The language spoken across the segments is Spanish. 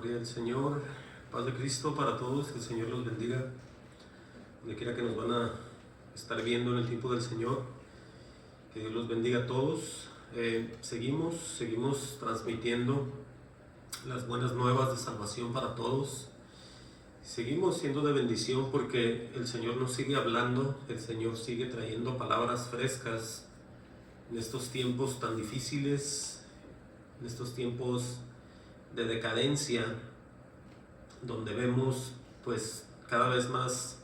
Gloria al Señor, paz de Cristo para todos, que el Señor los bendiga, donde quiera que nos van a estar viendo en el tiempo del Señor, que Dios los bendiga a todos. Seguimos transmitiendo las buenas nuevas de salvación para todos. Seguimos siendo de bendición porque el Señor nos sigue hablando, el Señor sigue trayendo palabras frescas en estos tiempos tan difíciles, en estos tiempos de decadencia, donde vemos pues cada vez más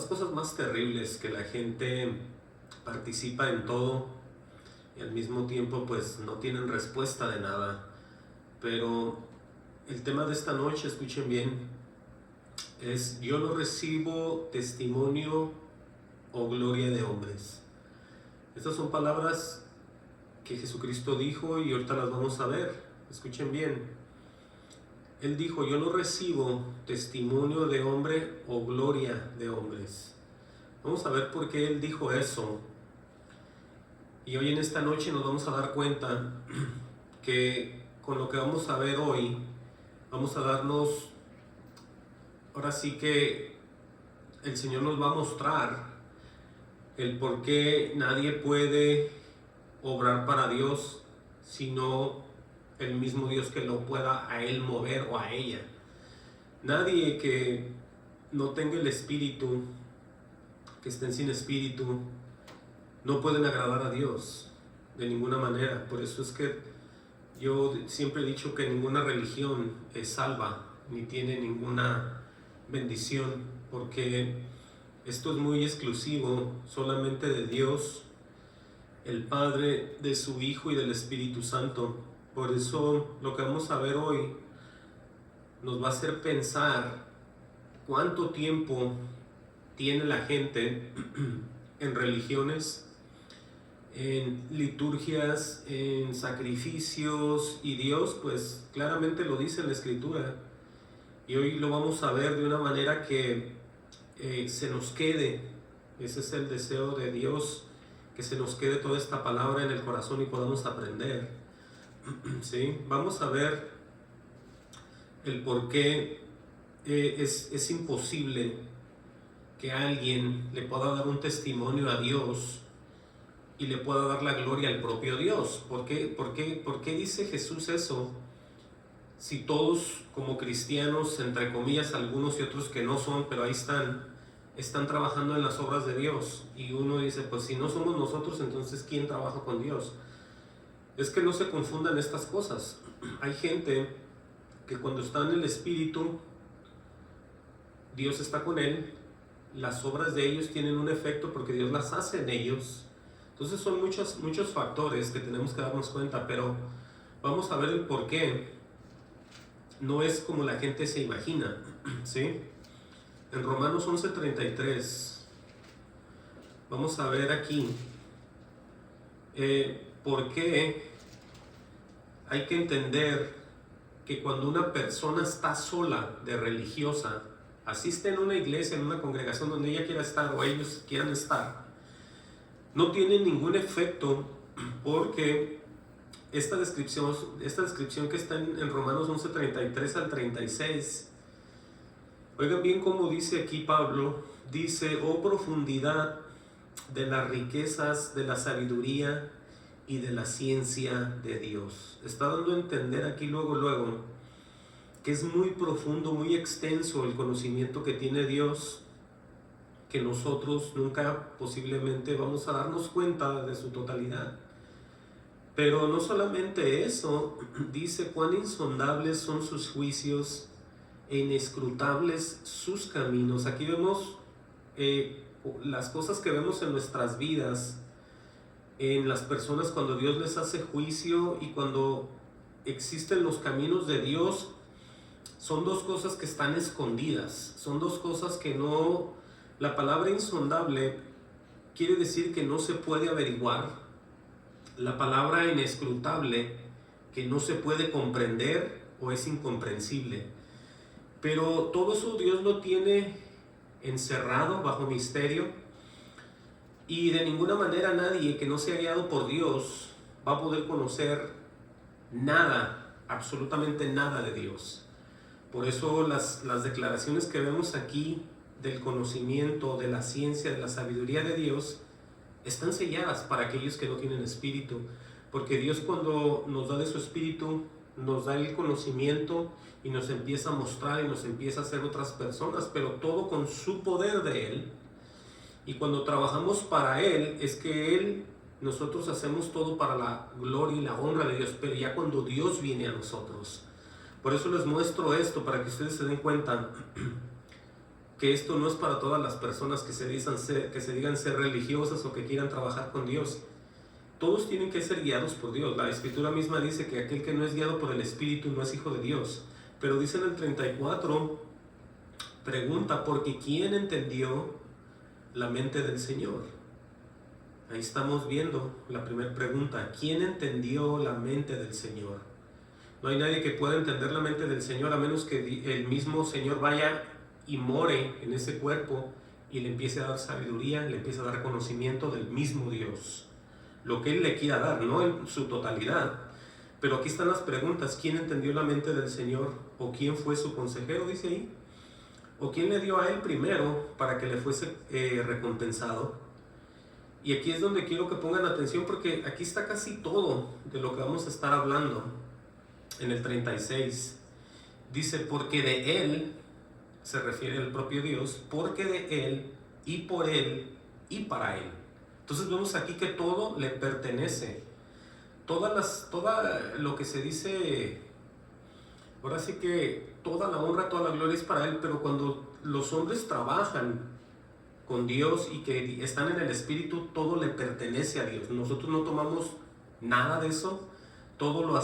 cosas más terribles, que la gente participa en todo y al mismo tiempo pues no tienen respuesta de nada. Pero el tema de esta noche, escuchen bien, es: yo no recibo testimonio o gloria de hombres. Estas son palabras que Jesucristo dijo y ahorita las vamos a ver. Escuchen bien. Él dijo: yo no recibo testimonio de hombre o gloria de hombres. Vamos a ver por qué Él dijo eso. Y hoy en esta noche nos vamos a dar cuenta que con lo que vamos a ver hoy, vamos a darnos, ahora sí que el Señor nos va a mostrar el por qué nadie puede obrar para Dios, sino el mismo Dios que lo pueda a Él mover o a ella. Nadie que no tenga el Espíritu, que estén sin Espíritu, no pueden agradar a Dios de ninguna manera. Por eso es que yo siempre he dicho que ninguna religión es salva, ni tiene ninguna bendición, porque esto es muy exclusivo solamente de Dios, el Padre, de su Hijo y del Espíritu Santo. Por eso lo que vamos a ver hoy nos va a hacer pensar cuánto tiempo tiene la gente en religiones, en liturgias, en sacrificios, y Dios pues claramente lo dice en la Escritura, y hoy lo vamos a ver de una manera que se nos quede. Ese es el deseo de Dios, que se nos quede toda esta palabra en el corazón y podamos aprender. ¿Sí? Vamos a ver el por qué es imposible que alguien le pueda dar un testimonio a Dios y le pueda dar la gloria al propio Dios. ¿Por qué dice Jesús eso? Si todos como cristianos, entre comillas, algunos y otros que no son, pero ahí están trabajando en las obras de Dios, y uno dice, pues si no somos nosotros, entonces ¿quién trabaja con Dios? Es que no se confundan estas cosas. Hay gente que cuando está en el Espíritu, Dios está con él, las obras de ellos tienen un efecto porque Dios las hace en ellos. Entonces son muchos factores que tenemos que darnos cuenta, pero vamos a ver el por qué. No es como la gente se imagina, ¿sí? En Romanos 11:33 vamos a ver aquí por qué hay que entender que cuando una persona está sola de religiosa, asiste en una iglesia, en una congregación donde ella quiera estar o ellos quieran estar, no tiene ningún efecto, porque esta descripción que está en Romanos 11:33 al 36, oigan bien cómo dice aquí Pablo. Dice: oh profundidad de las riquezas de la sabiduría y de la ciencia de Dios. Está dando a entender aquí luego que es muy profundo, muy extenso el conocimiento que tiene Dios, que nosotros nunca posiblemente vamos a darnos cuenta de su totalidad. Pero no solamente eso, dice: cuán insondables son sus juicios e inescrutables sus caminos. Aquí vemos las cosas que vemos en nuestras vidas, en las personas cuando Dios les hace juicio y cuando existen los caminos de Dios. Son dos cosas que están escondidas, son dos cosas que no... La palabra insondable quiere decir que no se puede averiguar. La palabra inescrutable, que no se puede comprender o es incomprensible. Pero todo eso Dios lo tiene encerrado bajo misterio, y de ninguna manera nadie que no sea guiado por Dios va a poder conocer nada, absolutamente nada de Dios. Por eso las declaraciones que vemos aquí del conocimiento, de la ciencia, de la sabiduría de Dios, están selladas para aquellos que no tienen espíritu. Porque Dios, cuando nos da de su espíritu, nos da el conocimiento y nos empieza a mostrar y nos empieza a hacer otras personas, pero todo con su poder de Él. Y cuando trabajamos para Él, es que nosotros hacemos todo para la gloria y la honra de Dios, pero ya cuando Dios viene a nosotros. Por eso les muestro esto, para que ustedes se den cuenta que esto no es para todas las personas que se digan ser religiosas o que quieran trabajar con Dios. Todos tienen que ser guiados por Dios. La Escritura misma dice que aquel que no es guiado por el Espíritu no es hijo de Dios. Pero dice en el 34, pregunta, porque ¿quién entendió la mente del Señor? Ahí estamos viendo la primera pregunta. ¿Quién entendió la mente del Señor? No hay nadie que pueda entender la mente del Señor a menos que el mismo Señor vaya y more en ese cuerpo y le empiece a dar sabiduría, le empiece a dar conocimiento del mismo Dios. Lo que Él le quiera dar, no en su totalidad. Pero aquí están las preguntas. ¿Quién entendió la mente del Señor? ¿O quién fue su consejero? Dice ahí. ¿O quién le dio a Él primero para que le fuese recompensado? Y aquí es donde quiero que pongan atención, porque aquí está casi todo de lo que vamos a estar hablando. En el 36 dice, porque de Él, se refiere al propio Dios, porque de Él y por Él y para Él. Entonces vemos aquí que todo le pertenece. Toda lo que se dice, ahora sí que toda la honra, toda la gloria es para Él, pero cuando los hombres trabajan con Dios y que están en el Espíritu, todo le pertenece a Dios. Nosotros no tomamos nada de eso, todo lo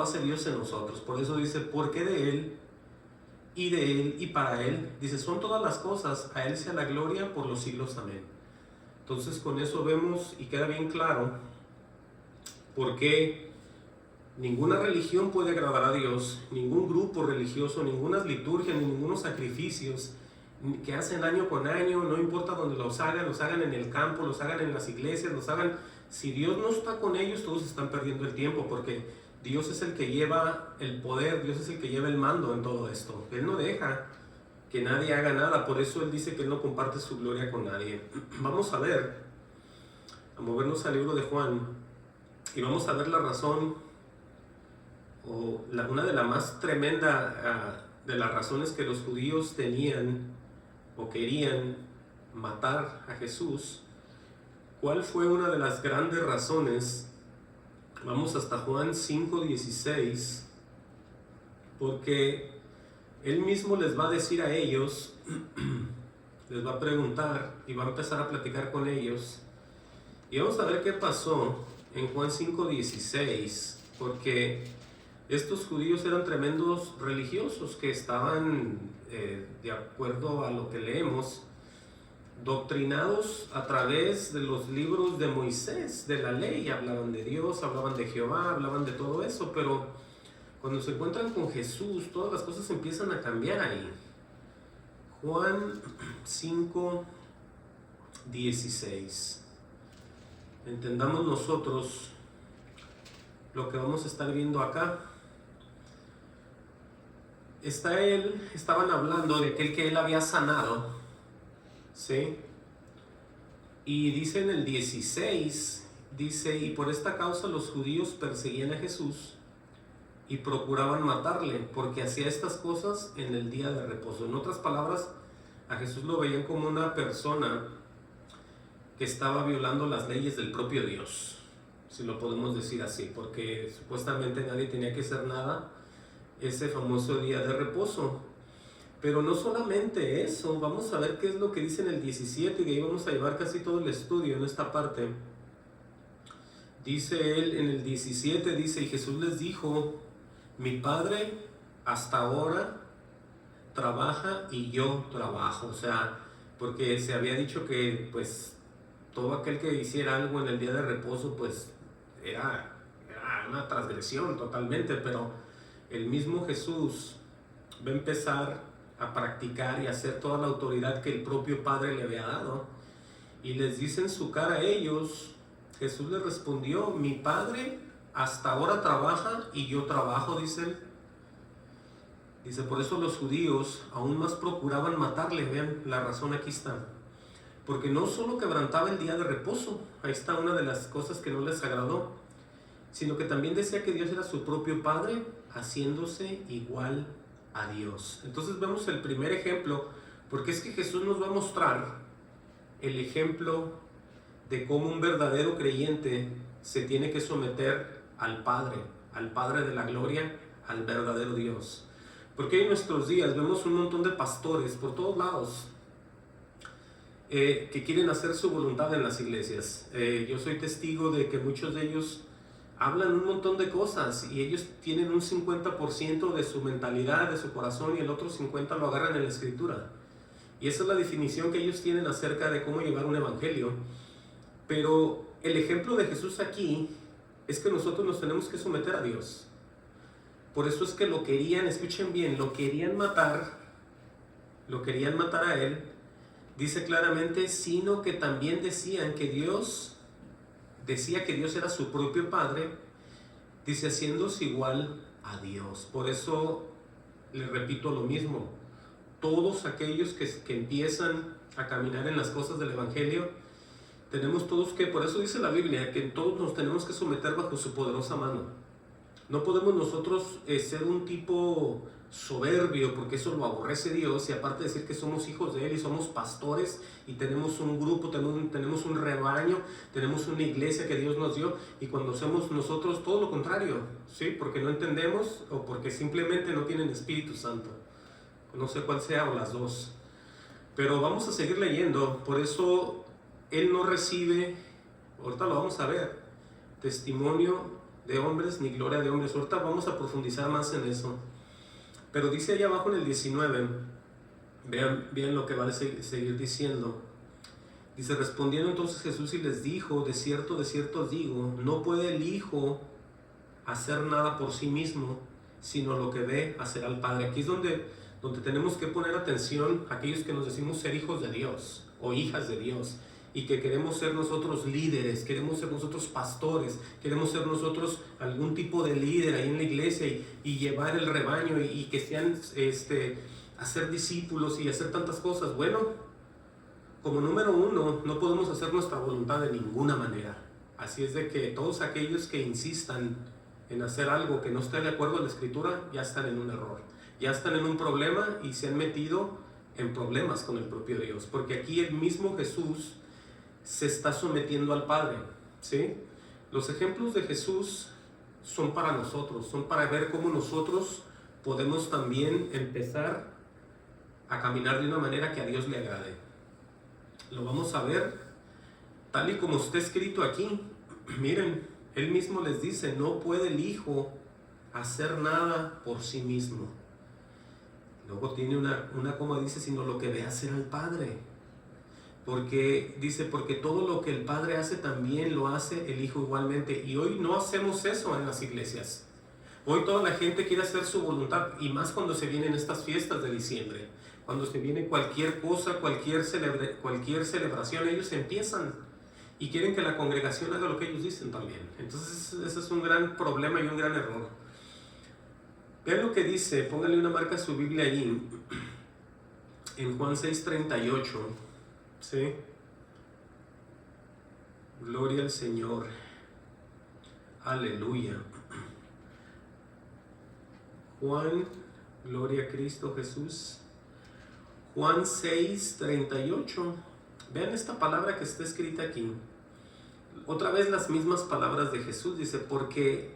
hace Dios en nosotros. Por eso dice, porque de Él y para Él, dice, son todas las cosas, a Él sea la gloria por los siglos, amén. Entonces con eso vemos y queda bien claro por qué ninguna religión puede agradar a Dios, ningún grupo religioso, ninguna liturgia, ni ningunos sacrificios que hacen año con año, no importa dónde los hagan en el campo, los hagan en las iglesias, los hagan. Si Dios no está con ellos, todos están perdiendo el tiempo, porque Dios es el que lleva el poder, Dios es el que lleva el mando en todo esto. Él no deja que nadie haga nada, por eso Él dice que Él no comparte su gloria con nadie. Vamos a movernos al libro de Juan, y vamos a ver la razón, una de las más tremendas de las razones que los judíos tenían o querían matar a Jesús. ¿Cuál fue una de las grandes razones? Vamos hasta Juan 5:16, porque Él mismo les va a decir a ellos, les va a preguntar y va a empezar a platicar con ellos. Y vamos a ver qué pasó en Juan 5:16, porque estos judíos eran tremendos religiosos que estaban, de acuerdo a lo que leemos, doctrinados a través de los libros de Moisés, de la ley. Hablaban de Dios, hablaban de Jehová, hablaban de todo eso, pero cuando se encuentran con Jesús, todas las cosas empiezan a cambiar ahí. Juan 5:16. Entendamos nosotros lo que vamos a estar viendo acá. Estaban hablando de aquel que Él había sanado, ¿sí? Y dice en el 16, dice, y por esta causa los judíos perseguían a Jesús y procuraban matarle, porque hacía estas cosas en el día de reposo. En otras palabras, a Jesús lo veían como una persona que estaba violando las leyes del propio Dios, si lo podemos decir así, porque supuestamente nadie tenía que hacer nada ese famoso día de reposo. Pero no solamente eso, vamos a ver qué es lo que dice en el 17, y de ahí vamos a llevar casi todo el estudio en esta parte. Dice Él en el 17, dice, y Jesús les dijo, mi Padre hasta ahora trabaja y yo trabajo. O sea, porque se había dicho que pues todo aquel que hiciera algo en el día de reposo pues era una transgresión totalmente, pero el mismo Jesús va a empezar a practicar y a hacer toda la autoridad que el propio Padre le había dado, y les dice en su cara a ellos, Jesús les respondió, mi Padre hasta ahora trabaja y yo trabajo, dice él. Dice, por eso los judíos aún más procuraban matarle. Vean, la razón aquí está. Porque no solo quebrantaba el día de reposo, ahí está una de las cosas que no les agradó, sino que también decía que Dios era su propio Padre, haciéndose igual a Dios. Entonces vemos el primer ejemplo, porque es que Jesús nos va a mostrar el ejemplo de cómo un verdadero creyente se tiene que someter al Padre de la gloria, al verdadero Dios. Porque en nuestros días vemos un montón de pastores por todos lados que quieren hacer su voluntad en las iglesias. Yo soy testigo de que muchos de ellos hablan un montón de cosas y ellos tienen un 50% de su mentalidad, de su corazón, y el otro 50% lo agarran en la escritura. Y esa es la definición que ellos tienen acerca de cómo llevar un evangelio. Pero el ejemplo de Jesús aquí es que nosotros nos tenemos que someter a Dios. Por eso es que lo querían, escuchen bien, lo querían matar a él. Dice claramente, sino que también decía que Dios era su propio Padre, dice, haciéndose igual a Dios. Por eso les repito lo mismo, todos aquellos que empiezan a caminar en las cosas del evangelio, tenemos todos que, por eso dice la Biblia, que todos nos tenemos que someter bajo su poderosa mano. No podemos nosotros ser un tipo soberbio, porque eso lo aborrece Dios, y aparte de decir que somos hijos de Él y somos pastores y tenemos un grupo, tenemos un rebaño, tenemos una iglesia que Dios nos dio, y cuando hacemos nosotros todo lo contrario, ¿sí? Porque no entendemos o porque simplemente no tienen Espíritu Santo. No sé cuál sea o las dos. Pero vamos a seguir leyendo. Por eso Él no recibe, ahorita lo vamos a ver, testimonio de hombres ni gloria de hombres. Ahorita vamos a profundizar más en eso. Pero dice ahí abajo en el 19, vean lo que va a seguir diciendo. Dice, respondiendo entonces Jesús y les dijo, de cierto os digo, no puede el Hijo hacer nada por sí mismo, sino lo que ve hacer al Padre. Aquí es donde tenemos que poner atención a aquellos que nos decimos ser hijos de Dios o hijas de Dios, y que queremos ser nosotros líderes, queremos ser nosotros pastores, queremos ser nosotros algún tipo de líder ahí en la iglesia y llevar el rebaño y que sean, hacer discípulos y hacer tantas cosas. Bueno, como número uno, no podemos hacer nuestra voluntad de ninguna manera. Así es de que todos aquellos que insistan en hacer algo que no esté de acuerdo a la Escritura, ya están en un error, ya están en un problema y se han metido en problemas con el propio Dios, porque aquí el mismo Jesús se está sometiendo al Padre, ¿sí? Los ejemplos de Jesús son para nosotros, son para ver cómo nosotros podemos también empezar a caminar de una manera que a Dios le agrade. Lo vamos a ver tal y como está escrito aquí. Miren, Él mismo les dice, no puede el Hijo hacer nada por sí mismo. Luego tiene una coma, dice, sino lo que ve hacer al Padre. Porque dice, porque todo lo que el Padre hace también lo hace el Hijo igualmente. Y hoy no hacemos eso en las iglesias. Hoy toda la gente quiere hacer su voluntad, y más cuando se vienen estas fiestas de diciembre. Cuando se viene cualquier cosa, cualquier celebración, ellos empiezan y quieren que la congregación haga lo que ellos dicen también. Entonces ese es un gran problema y un gran error. Vean lo que dice, pónganle una marca a su Biblia allí, en Juan 6:38. ¿Sí? Gloria al Señor. Aleluya. Juan, gloria a Cristo Jesús. Juan 6:38. Vean esta palabra que está escrita aquí. Otra vez las mismas palabras de Jesús. Dice, porque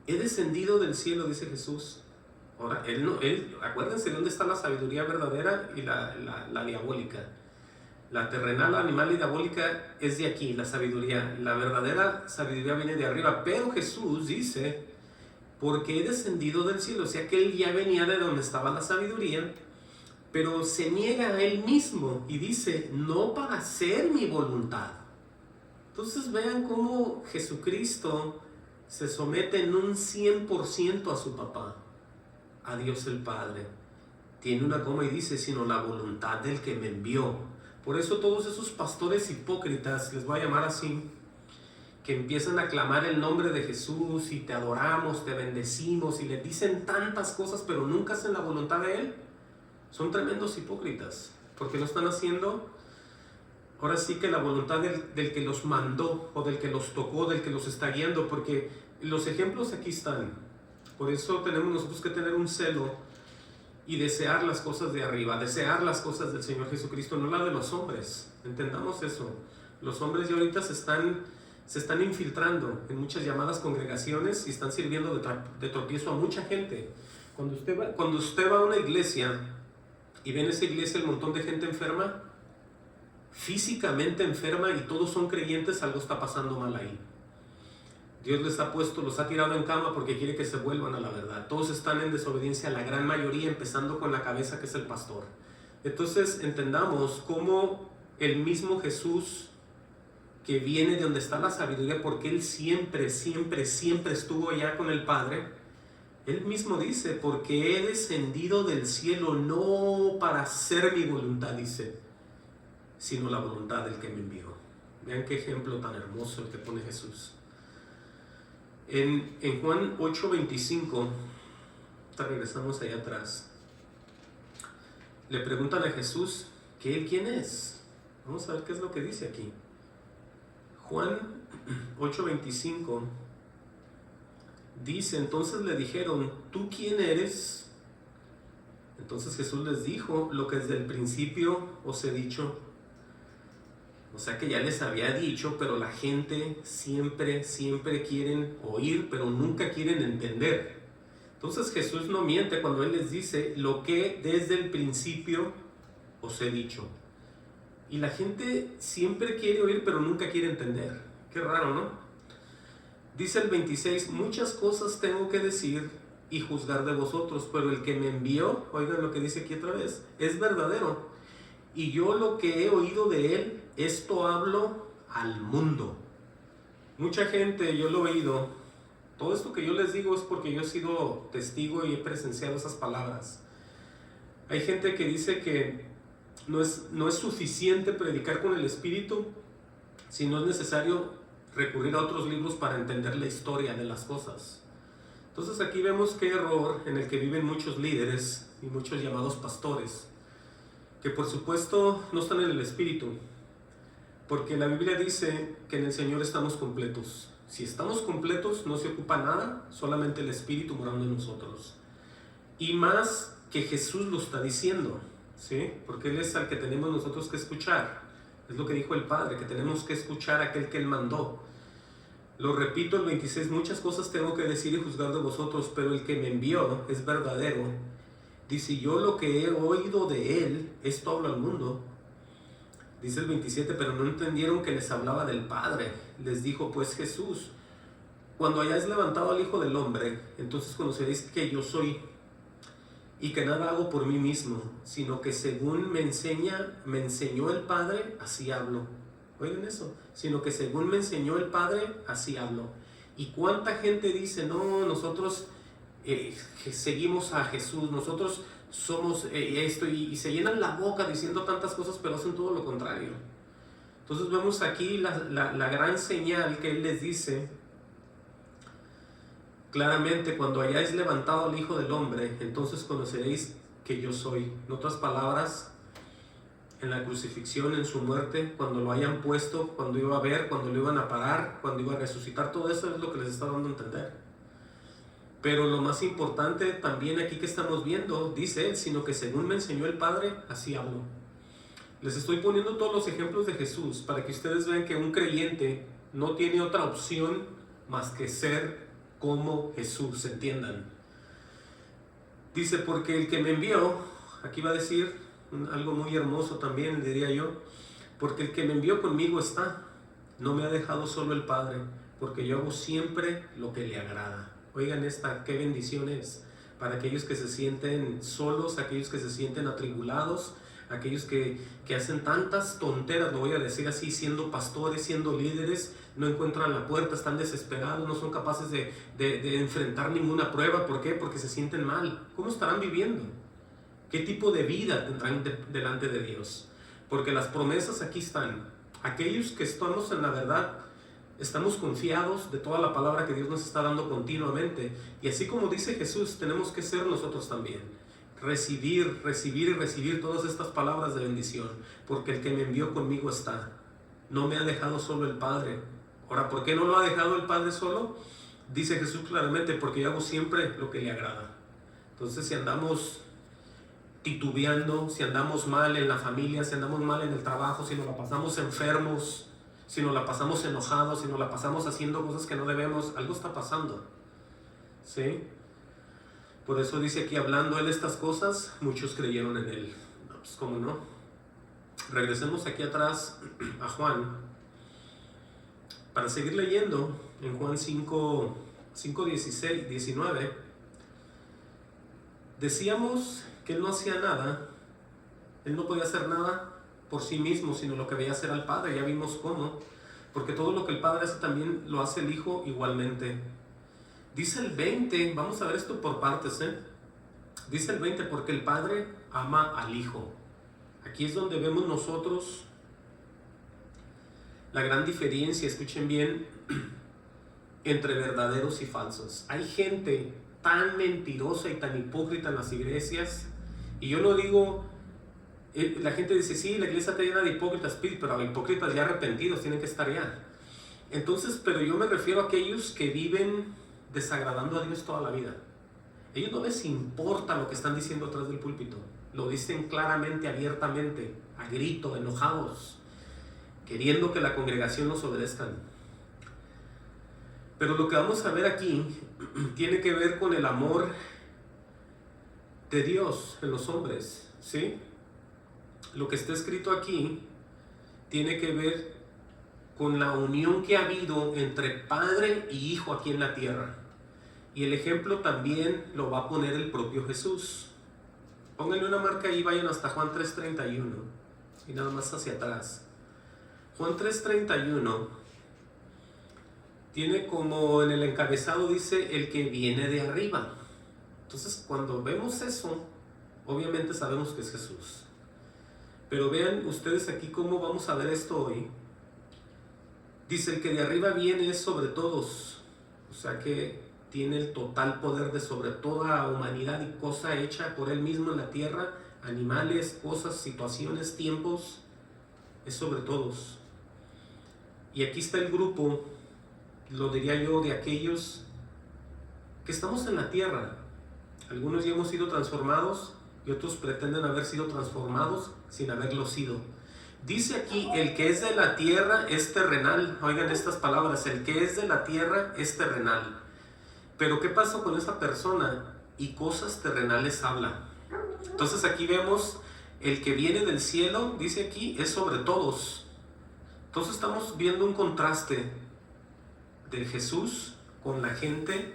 he descendido del cielo, dice Jesús. Ahora, acuérdense dónde está la sabiduría verdadera y la diabólica. La terrenal, animal y diabólica es de aquí, la sabiduría. La verdadera sabiduría viene de arriba. Pero Jesús dice, porque he descendido del cielo. O sea que Él ya venía de donde estaba la sabiduría, pero se niega a Él mismo y dice, no para hacer mi voluntad. Entonces vean cómo Jesucristo se somete en un 100% a su papá, a Dios el Padre. Tiene una coma y dice, sino la voluntad del que me envió. Por eso todos esos pastores hipócritas, les voy a llamar así, que empiezan a clamar el nombre de Jesús y te adoramos, te bendecimos y le dicen tantas cosas, pero nunca hacen la voluntad de Él, son tremendos hipócritas, porque no están haciendo ahora sí que la voluntad del que los mandó, o del que los tocó, del que los está guiando, porque los ejemplos aquí están. Por eso tenemos nosotros que tener un celo y desear las cosas de arriba, desear las cosas del Señor Jesucristo, no la de los hombres. Entendamos eso. Los hombres ya ahorita se están infiltrando en muchas llamadas congregaciones y están sirviendo de tropiezo a mucha gente. Cuando usted va a una iglesia y ve en esa iglesia el montón de gente enferma, físicamente enferma, y todos son creyentes, algo está pasando mal ahí. Dios les ha puesto, los ha tirado en cama porque quiere que se vuelvan a la verdad. Todos están en desobediencia, la gran mayoría, empezando con la cabeza, que es el pastor. Entonces entendamos cómo el mismo Jesús, que viene de donde está la sabiduría, porque Él siempre estuvo allá con el Padre, Él mismo dice: porque he descendido del cielo no para hacer mi voluntad, dice, sino la voluntad del que me envió. Vean qué ejemplo tan hermoso el que pone Jesús. En Juan 8:25, regresamos allá atrás, le preguntan a Jesús que Él quién es. Vamos a ver qué es lo que dice aquí. Juan 8:25 dice: entonces le dijeron, ¿tú quién eres? Entonces Jesús les dijo: lo que desde el principio os he dicho. O sea que ya les había dicho, pero la gente siempre quieren oír, pero nunca quieren entender. Entonces Jesús no miente cuando Él les dice: lo que desde el principio os he dicho. Y la gente siempre quiere oír, pero nunca quiere entender. Qué raro, ¿no? Dice el 26: muchas cosas tengo que decir y juzgar de vosotros, pero el que me envió, oigan lo que dice aquí otra vez, es verdadero. Y yo lo que he oído de Él, esto hablo al mundo. Mucha gente, yo lo he oído. Todo esto que yo les digo es porque yo he sido testigo y he presenciado esas palabras. Hay gente que dice que no es suficiente predicar con el Espíritu, sino es necesario recurrir a otros libros para entender la historia de las cosas. Entonces aquí vemos qué error en el que viven muchos líderes y muchos llamados pastores, que por supuesto no están en el Espíritu, porque la Biblia dice que en el Señor estamos completos. Si estamos completos, no se ocupa nada, solamente el Espíritu morando en nosotros. Y más que Jesús lo está diciendo, ¿sí? Porque Él es al que tenemos nosotros que escuchar. Es lo que dijo el Padre, que tenemos que escuchar a aquel que Él mandó. Lo repito, el 26: muchas cosas tengo que decir y juzgar de vosotros, pero el que me envió es verdadero. Dice: yo lo que he oído de Él, esto hablo al mundo. Dice el 27: pero no entendieron que les hablaba del Padre. Les dijo pues Jesús: cuando hayáis levantado al Hijo del Hombre, entonces conoceréis que yo soy, y que nada hago por mí mismo, sino que según me enseñó el Padre, así hablo. Oigan eso, sino que según me enseñó el Padre, así hablo. ¿Y cuánta gente dice: no, nosotros seguimos a Jesús, nosotros somos esto, y se llenan la boca diciendo tantas cosas, pero hacen todo lo contrario? Entonces vemos aquí la gran señal que Él les dice claramente: cuando hayáis levantado al Hijo del Hombre, entonces conoceréis que yo soy. En otras palabras, en la crucifixión, en su muerte, cuando lo hayan puesto, cuando iba a ver, cuando lo iban a parar, cuando iba a resucitar, todo eso es lo que les está dando a entender. Pero lo más importante también aquí que estamos viendo, dice Él: sino que según me enseñó el Padre, así hablo. Les estoy poniendo todos los ejemplos de Jesús para que ustedes vean que un creyente no tiene otra opción más que ser como Jesús, entiendan. Dice: porque el que me envió, aquí va a decir algo muy hermoso también, diría yo, porque el que me envió conmigo está, no me ha dejado solo el Padre, porque yo hago siempre lo que le agrada. Oigan esta, qué bendición es para aquellos que se sienten solos, aquellos que se sienten atribulados, aquellos que hacen tantas tonteras, lo voy a decir así, siendo pastores, siendo líderes, no encuentran la puerta, están desesperados, no son capaces de enfrentar ninguna prueba. ¿Por qué? Porque se sienten mal. ¿Cómo estarán viviendo? ¿Qué tipo de vida tendrán delante de Dios? Porque las promesas aquí están. Aquellos que estamos en la verdad, Estamos confiados de toda la palabra que Dios nos está dando continuamente. Y así como dice Jesús, tenemos que ser nosotros también. Recibir y recibir todas estas palabras de bendición. Porque el que me envió conmigo está. No me ha dejado solo el Padre. Ahora, ¿por qué no lo ha dejado el Padre solo? Dice Jesús claramente, porque yo hago siempre lo que le agrada. Entonces, si andamos titubeando, si andamos mal en la familia, si andamos mal en el trabajo, si nos la pasamos enfermos, si nos la pasamos enojados, si nos la pasamos haciendo cosas que no debemos, algo está pasando, ¿sí? Por eso dice aquí, hablando él estas cosas, muchos creyeron en él. No, pues cómo no. Regresemos aquí atrás a Juan, para seguir leyendo en Juan 5, 16, 19. Decíamos que él no hacía nada, él no podía hacer nada por sí mismo, sino lo que veía hacer al Padre. Ya vimos cómo, porque todo lo que el Padre hace también lo hace el Hijo igualmente. Dice el 20, vamos a ver esto por partes, dice el 20, porque el Padre ama al Hijo. Aquí es donde vemos nosotros la gran diferencia, escuchen bien, entre verdaderos y falsos. Hay gente tan mentirosa y tan hipócrita en las iglesias, y yo lo digo, la gente dice, sí, la iglesia está llena de hipócritas, pero hipócritas ya arrepentidos tienen que estar ya. Entonces, pero yo me refiero a aquellos que viven desagradando a Dios toda la vida. Ellos no les importa lo que están diciendo atrás del púlpito, lo dicen claramente, abiertamente, a grito, enojados, queriendo que la congregación los obedezcan. Pero lo que vamos a ver aquí tiene que ver con el amor de Dios en los hombres, ¿sí? Lo que está escrito aquí tiene que ver con la unión que ha habido entre Padre y Hijo aquí en la tierra. Y el ejemplo también lo va a poner el propio Jesús. Pónganle una marca ahí, vayan hasta Juan 3:31 y nada más hacia atrás. Juan 3:31 tiene como en el encabezado, dice, el que viene de arriba. Entonces, cuando vemos eso, obviamente sabemos que es Jesús. Pero vean ustedes aquí cómo vamos a ver esto hoy. Dice, el que de arriba viene es sobre todos. O sea que tiene el total poder de sobre toda humanidad y cosa hecha por él mismo en la tierra. Animales, cosas, situaciones, tiempos. Es sobre todos. Y aquí está el grupo, lo diría yo, de aquellos que estamos en la tierra. Algunos ya hemos sido transformados y otros pretenden haber sido transformados sin haberlo sido. Dice aquí, el que es de la tierra es terrenal. Oigan estas palabras, el que es de la tierra es terrenal. Pero ¿qué pasó con esa persona? Y cosas terrenales habla. Entonces aquí vemos, el que viene del cielo, dice aquí, es sobre todos. Entonces estamos viendo un contraste de Jesús con la gente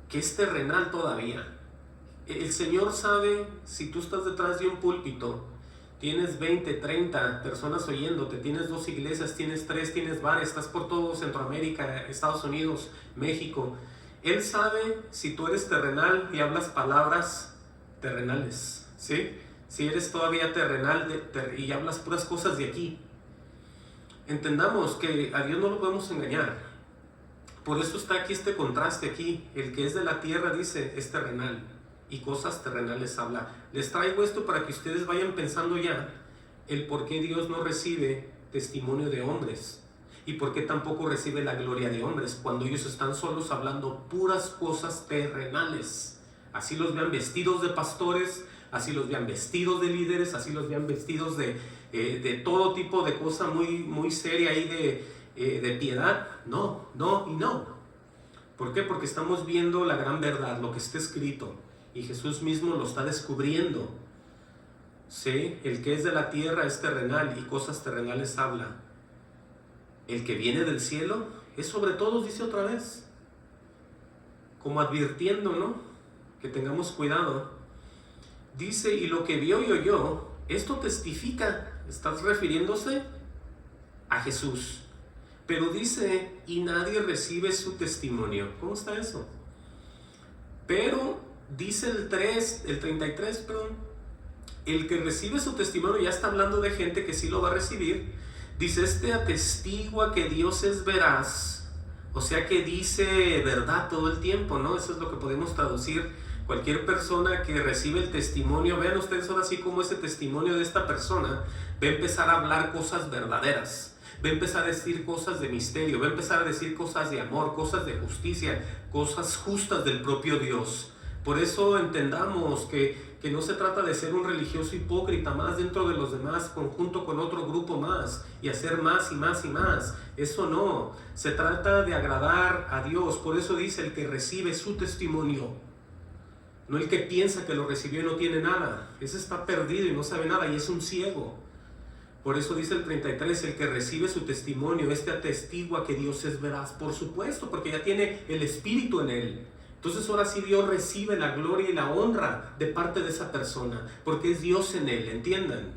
que es terrenal todavía. El Señor sabe, si tú estás detrás de un púlpito, tienes 20, 30 personas oyéndote, tienes 2 iglesias, tienes 3, tienes bares, estás por todo Centroamérica, Estados Unidos, México. Él sabe si tú eres terrenal y hablas palabras terrenales, ¿sí? Si eres todavía terrenal y hablas puras cosas de aquí. Entendamos que a Dios no lo podemos engañar. Por eso está aquí este contraste aquí. El que es de la tierra, dice, es terrenal y cosas terrenales habla. Les traigo esto para que ustedes vayan pensando ya el por qué Dios no recibe testimonio de hombres y por qué tampoco recibe la gloria de hombres cuando ellos están solos hablando puras cosas terrenales. Así los vean vestidos de pastores, así los vean vestidos de líderes, así los vean vestidos de todo tipo de cosa muy, muy seria y de piedad. No, no y no. ¿Por qué? Porque estamos viendo la gran verdad, lo que está escrito, y Jesús mismo lo está descubriendo. ¿Sí? El que es de la tierra es terrenal y cosas terrenales habla. El que viene del cielo es sobre todos, dice otra vez, como advirtiendo, ¿no? Que tengamos cuidado. Dice, y lo que vio y oyó, esto testifica. Estás refiriéndose a Jesús. Pero dice, y nadie recibe su testimonio. ¿Cómo está eso? Pero dice el 33, perdón, el que recibe su testimonio, ya está hablando de gente que sí lo va a recibir. Dice, este atestigua que Dios es veraz, o sea que dice verdad todo el tiempo, ¿no? Eso es lo que podemos traducir. Cualquier persona que recibe el testimonio, vean ustedes ahora sí como ese testimonio de esta persona va a empezar a hablar cosas verdaderas, va a empezar a decir cosas de misterio, va a empezar a decir cosas de amor, cosas de justicia, cosas justas del propio Dios. Por eso entendamos que no se trata de ser un religioso hipócrita más dentro de los demás, conjunto con otro grupo más, y hacer más y más y más. Eso no, se trata de agradar a Dios. Por eso dice el que recibe su testimonio, no el que piensa que lo recibió y no tiene nada. Ese está perdido y no sabe nada y es un ciego. Por eso dice el 33, el que recibe su testimonio, este atestigua que Dios es veraz. Por supuesto, porque ya tiene el Espíritu en él. Entonces ahora sí Dios recibe la gloria y la honra de parte de esa persona, porque es Dios en él, ¿entiendan?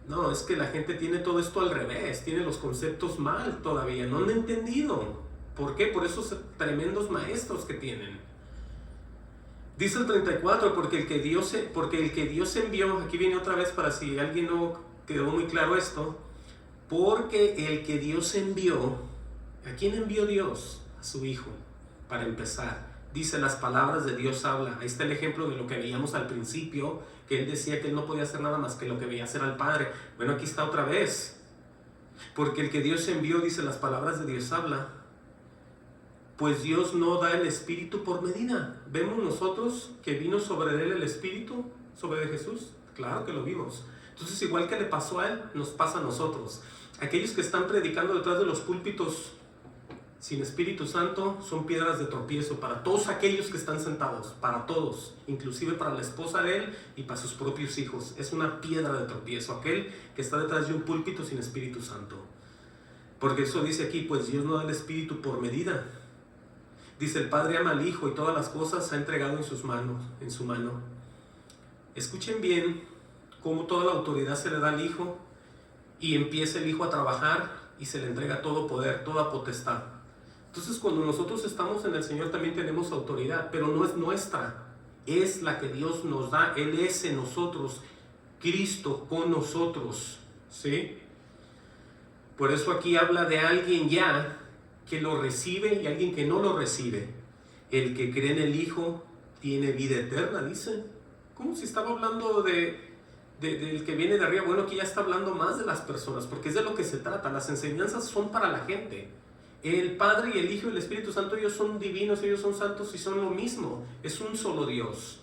No, es que la gente tiene todo esto al revés, tiene los conceptos mal todavía, no han entendido. ¿Por qué? Por esos tremendos maestros que tienen. Dice el 34, porque el que Dios envió, aquí viene otra vez para si alguien no quedó muy claro esto, porque el que Dios envió, ¿a quién envió Dios? A su Hijo. Para empezar, dice las palabras de Dios habla. Ahí está el ejemplo de lo que veíamos al principio, que él decía que él no podía hacer nada más que lo que veía hacer al Padre. Bueno, aquí está otra vez. Porque el que Dios envió, dice las palabras de Dios habla. Pues Dios no da el Espíritu por medida. ¿Vemos nosotros que vino sobre él el Espíritu, sobre de Jesús? Claro que lo vimos. Entonces, igual que le pasó a él, nos pasa a nosotros. Aquellos que están predicando detrás de los púlpitos sin Espíritu Santo son piedras de tropiezo para todos aquellos que están sentados, para todos, inclusive para la esposa de él y para sus propios hijos. Es una piedra de tropiezo aquel que está detrás de un púlpito sin Espíritu Santo. Porque eso dice aquí, pues Dios no da el Espíritu por medida. Dice, el Padre ama al Hijo y todas las cosas ha entregado en su mano. Escuchen bien cómo toda la autoridad se le da al Hijo y empieza el Hijo a trabajar y se le entrega todo poder, toda potestad. Entonces, cuando nosotros estamos en el Señor también tenemos autoridad, pero no es nuestra, es la que Dios nos da. Él es en nosotros, Cristo con nosotros, ¿sí? Por eso aquí habla de alguien ya que lo recibe y alguien que no lo recibe. El que cree en el Hijo tiene vida eterna, dice. ¿Cómo si estaba hablando del que viene de arriba? Bueno, aquí ya está hablando más de las personas, porque es de lo que se trata. Las enseñanzas son para la gente. El Padre y el Hijo y el Espíritu Santo, ellos son divinos, ellos son santos y son lo mismo. Es un solo Dios,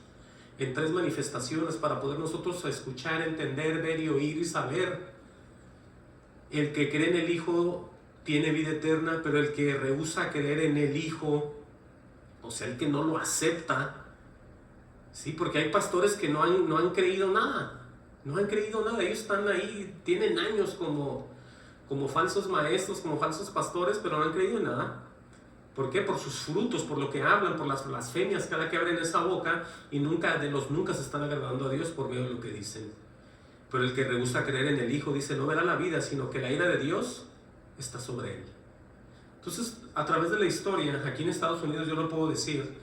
en tres manifestaciones para poder nosotros escuchar, entender, ver y oír y saber. El que cree en el Hijo tiene vida eterna, pero el que rehúsa creer en el Hijo, o sea, el que no lo acepta, sí, porque hay pastores que no han creído nada, ellos están ahí, tienen años como falsos maestros, como falsos pastores, pero no han creído en nada. ¿Por qué? Por sus frutos, por lo que hablan, por las blasfemias cada que abren esa boca, y nunca se están agradando a Dios por medio de lo que dicen. Pero el que rehúsa creer en el Hijo, dice, no verá la vida, sino que la ira de Dios está sobre él. Entonces, a través de la historia, aquí en Estados Unidos yo lo puedo decir,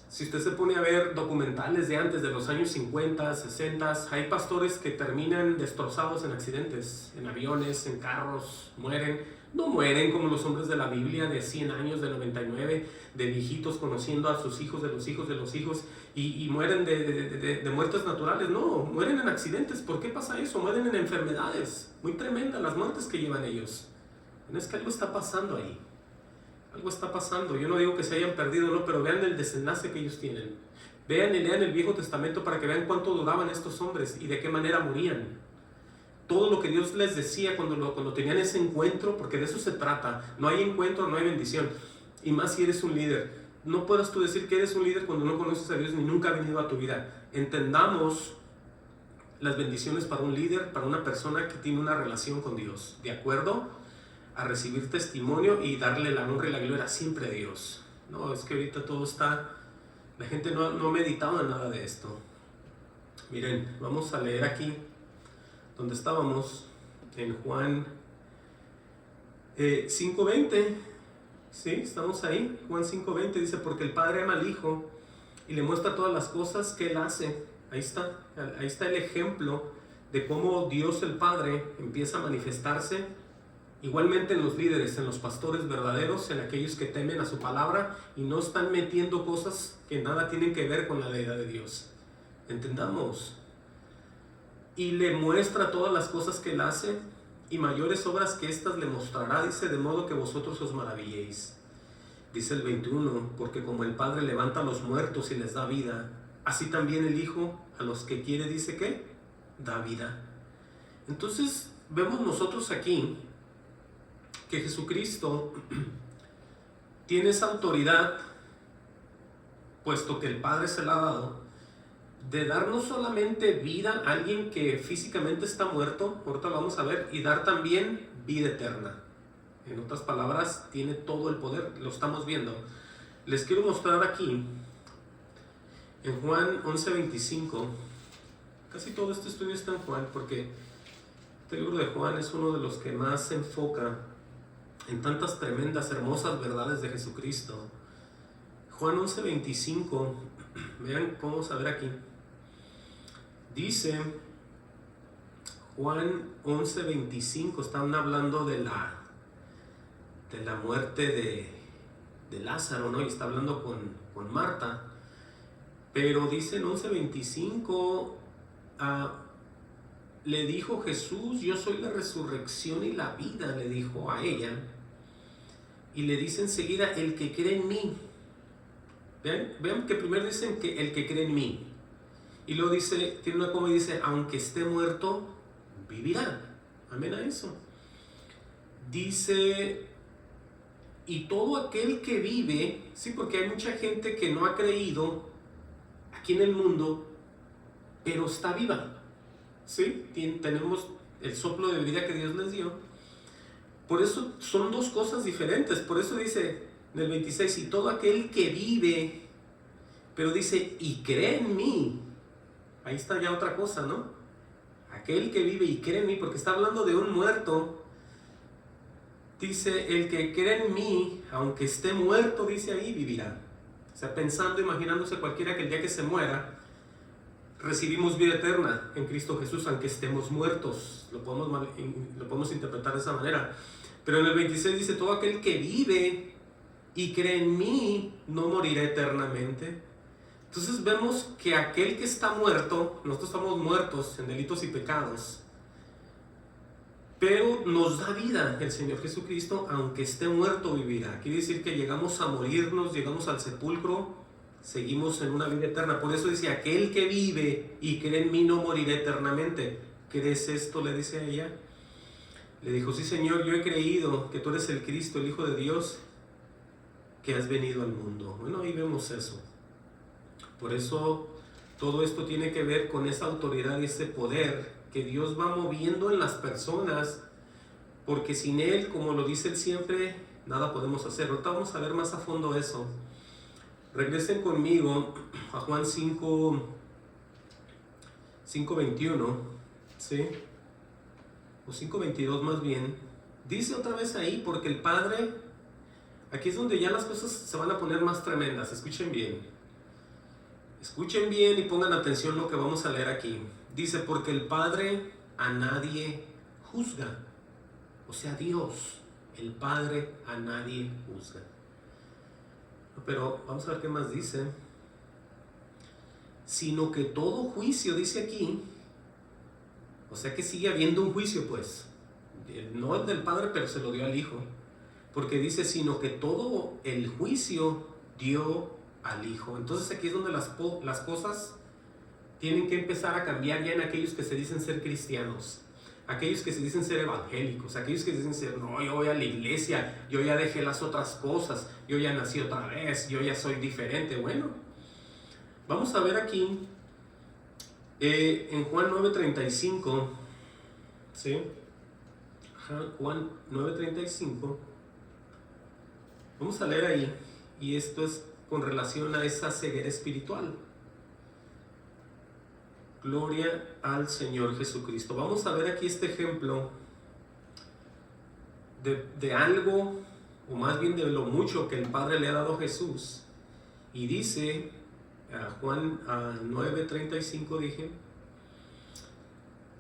si usted se pone a ver documentales de antes, de los años 50, 60, hay pastores que terminan destrozados en accidentes, en aviones, en carros, mueren. No mueren como los hombres de la Biblia de 100 años, de 99, de viejitos conociendo a sus hijos, de los hijos, de los hijos, y mueren de muertes naturales. No, mueren en accidentes. ¿Por qué pasa eso? Mueren en enfermedades muy tremendas, las muertes que llevan ellos. No es que algo está pasando ahí. Algo está pasando. Yo no digo que se hayan perdido, no, pero vean el desenlace que ellos tienen. Vean y lean el Viejo Testamento para que vean cuánto duraban estos hombres y de qué manera morían. Todo lo que Dios les decía cuando tenían ese encuentro, porque de eso se trata. No hay encuentro, no hay bendición. Y más si eres un líder. No puedas tú decir que eres un líder cuando no conoces a Dios ni nunca ha venido a tu vida. Entendamos las bendiciones para un líder, para una persona que tiene una relación con Dios. ¿De acuerdo? A recibir testimonio y darle la honra y la gloria siempre a Dios. No, es que ahorita todo está... La gente no ha meditado en nada de esto. Miren, vamos a leer aquí donde estábamos, en Juan 5:20. Sí, estamos ahí. Juan 5:20 dice, porque el Padre ama al Hijo y le muestra todas las cosas que Él hace. Ahí está el ejemplo de cómo Dios el Padre empieza a manifestarse igualmente en los líderes, en los pastores verdaderos, en aquellos que temen a su palabra y no están metiendo cosas que nada tienen que ver con la deidad de Dios. Entendamos. Y le muestra todas las cosas que él hace, y mayores obras que estas le mostrará, dice, de modo que vosotros os maravilléis. Dice el 21, porque como el Padre levanta a los muertos y les da vida, así también el Hijo a los que quiere, dice que da vida. Entonces vemos nosotros aquí que Jesucristo tiene esa autoridad, puesto que el Padre se la ha dado, de dar no solamente vida a alguien que físicamente está muerto, ahorita lo vamos a ver, y dar también vida eterna. En otras palabras, tiene todo el poder, lo estamos viendo. Les quiero mostrar aquí, en Juan 11:25, casi todo este estudio está en Juan, porque este libro de Juan es uno de los que más se enfoca en tantas tremendas, hermosas verdades de Jesucristo. Juan 11:25, vean cómo vamos a ver aquí. Dice Juan 11:25, están hablando de la muerte de Lázaro, ¿no? Y está hablando con Marta. Pero dice en 11:25, le dijo Jesús, yo soy la resurrección y la vida, le dijo a ella. Y le dice enseguida, el que cree en mí. Vean que primero dicen que el que cree en mí. Y luego dice, tiene una coma y dice, aunque esté muerto, vivirá. Amén a eso. Dice, y todo aquel que vive, sí, porque hay mucha gente que no ha creído aquí en el mundo, pero está viva. Sí, tenemos el soplo de vida que Dios les dio. Por eso son dos cosas diferentes. Por eso dice en el 26, y todo aquel que vive, pero dice, y cree en mí. Ahí está ya otra cosa, ¿no? Aquel que vive y cree en mí, porque está hablando de un muerto. Dice, el que cree en mí, aunque esté muerto, dice ahí, vivirá. O sea, pensando, imaginándose cualquiera que el día que se muera, recibimos vida eterna en Cristo Jesús, aunque estemos muertos. Lo podemos interpretar de esa manera. Pero en el 26 dice, todo aquel que vive y cree en mí, no morirá eternamente. Entonces vemos que aquel que está muerto, nosotros estamos muertos en delitos y pecados, pero nos da vida el Señor Jesucristo, aunque esté muerto vivirá. Quiere decir que llegamos a morirnos, llegamos al sepulcro, seguimos en una vida eterna. Por eso dice, aquel que vive y cree en mí no morirá eternamente. ¿Crees esto?, le dice a ella. Le dijo, sí Señor, yo he creído que tú eres el Cristo, el Hijo de Dios, que has venido al mundo. Bueno, ahí vemos eso. Por eso todo esto tiene que ver con esa autoridad y ese poder que Dios va moviendo en las personas, porque sin Él, como lo dice Él siempre, nada podemos hacer. Ahorita vamos a ver más a fondo eso. Regresen conmigo a Juan 5:21, ¿sí? O 5:22 más bien. Dice otra vez ahí, porque el Padre, aquí es donde ya las cosas se van a poner más tremendas. Escuchen bien. Escuchen bien y pongan atención a lo que vamos a leer aquí. Dice, porque el Padre a nadie juzga. O sea, Dios, el Padre a nadie juzga. Pero vamos a ver qué más dice. Sino que todo juicio, dice aquí, o sea que sigue habiendo un juicio, pues. No el del Padre, pero se lo dio al Hijo. Porque dice, sino que todo el juicio dio al Hijo. Entonces aquí es donde las cosas tienen que empezar a cambiar ya en aquellos que se dicen ser cristianos, aquellos que se dicen ser evangélicos, aquellos que dicen ser, no, yo voy a la iglesia, yo ya dejé las otras cosas, yo ya nací otra vez, yo ya soy diferente. Bueno, vamos a ver aquí en Juan 9:35, ¿sí? Juan 9:35, vamos a leer ahí, y esto es con relación a esa ceguera espiritual. Gloria al Señor Jesucristo. Vamos a ver aquí este ejemplo de algo, o más bien de lo mucho que el Padre le ha dado a Jesús. Y dice, Juan 9:35 dije,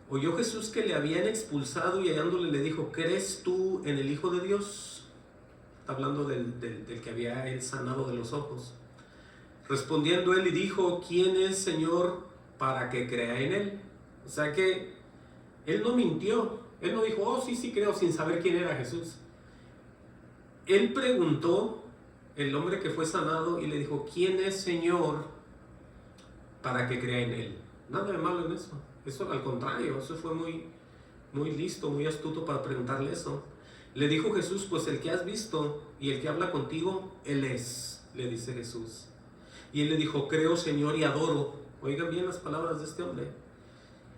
oyó Jesús que le habían expulsado y hallándole le dijo: ¿crees tú en el Hijo de Dios? Está hablando del que había él sanado de los ojos. Respondiendo él y dijo: ¿quién es, Señor, para que crea en él? O sea que él no mintió. Él no dijo: oh, sí, sí creo, sin saber quién era Jesús. Él preguntó, el hombre que fue sanado, y le dijo: ¿quién es, Señor, para que crea en él? Nada de malo en eso. Eso al contrario, eso fue muy listo, muy astuto para preguntarle eso. Le dijo Jesús: pues el que has visto y el que habla contigo, él es, le dice Jesús. Y él le dijo: creo, Señor, y adoro. Oigan bien las palabras de este hombre.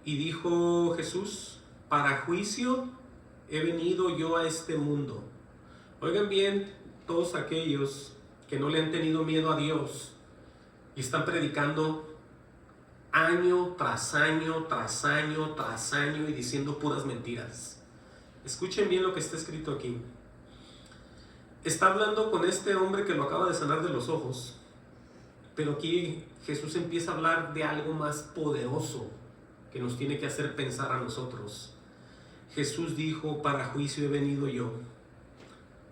Y dijo Jesús: para juicio he venido yo a este mundo. Oigan bien, todos aquellos que no le han tenido miedo a Dios y están predicando año tras año, tras año, tras año y diciendo puras mentiras. Escuchen bien lo que está escrito aquí. Está hablando con este hombre que lo acaba de sanar de los ojos, pero aquí Jesús empieza a hablar de algo más poderoso que nos tiene que hacer pensar a nosotros. Jesús dijo: para juicio he venido yo.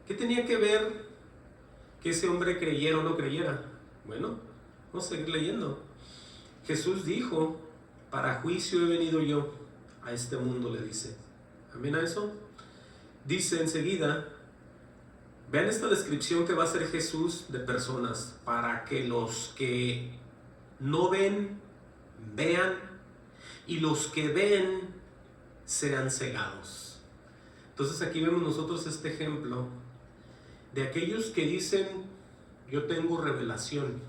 ¿Qué tenía que ver que ese hombre creyera o no creyera? Bueno, vamos a seguir leyendo. Jesús dijo: para juicio he venido yo a este mundo, le dice. ¿Amén a eso? Dice enseguida, vean esta descripción que va a hacer Jesús de personas, para que los que no ven, vean, y los que ven, sean cegados. Entonces aquí vemos nosotros este ejemplo de aquellos que dicen: yo tengo revelación,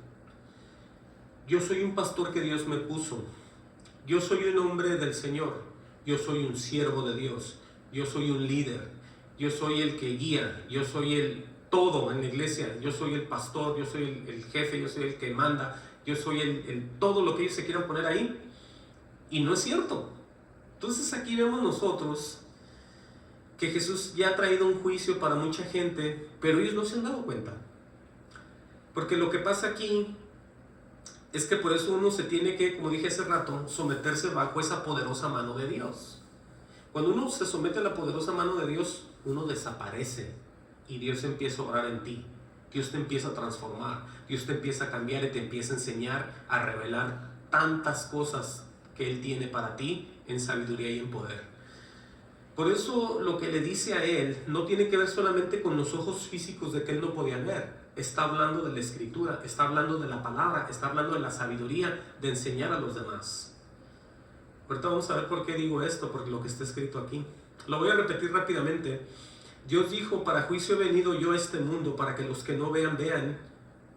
yo soy un pastor que Dios me puso, yo soy un hombre del Señor, yo soy un siervo de Dios, yo soy un líder, yo soy el que guía, yo soy el todo en la iglesia, yo soy el pastor, yo soy el jefe, yo soy el que manda, yo soy el todo lo que ellos se quieran poner ahí. Y no es cierto. Entonces aquí vemos nosotros que Jesús ya ha traído un juicio para mucha gente, pero ellos no se han dado cuenta. Porque lo que pasa aquí es que por eso uno se tiene que, como dije hace rato, someterse bajo esa poderosa mano de Dios. Cuando uno se somete a la poderosa mano de Dios, uno desaparece y Dios empieza a obrar en ti. Dios te empieza a transformar, Dios te empieza a cambiar y te empieza a enseñar, a revelar tantas cosas que Él tiene para ti en sabiduría y en poder. Por eso lo que le dice a él no tiene que ver solamente con los ojos físicos de que él no podía ver. Está hablando de la escritura, está hablando de la palabra, está hablando de la sabiduría de enseñar a los demás. Ahorita vamos a ver por qué digo esto, porque lo que está escrito aquí. Lo voy a repetir rápidamente. Dios dijo: para juicio he venido yo a este mundo, para que los que no vean, vean,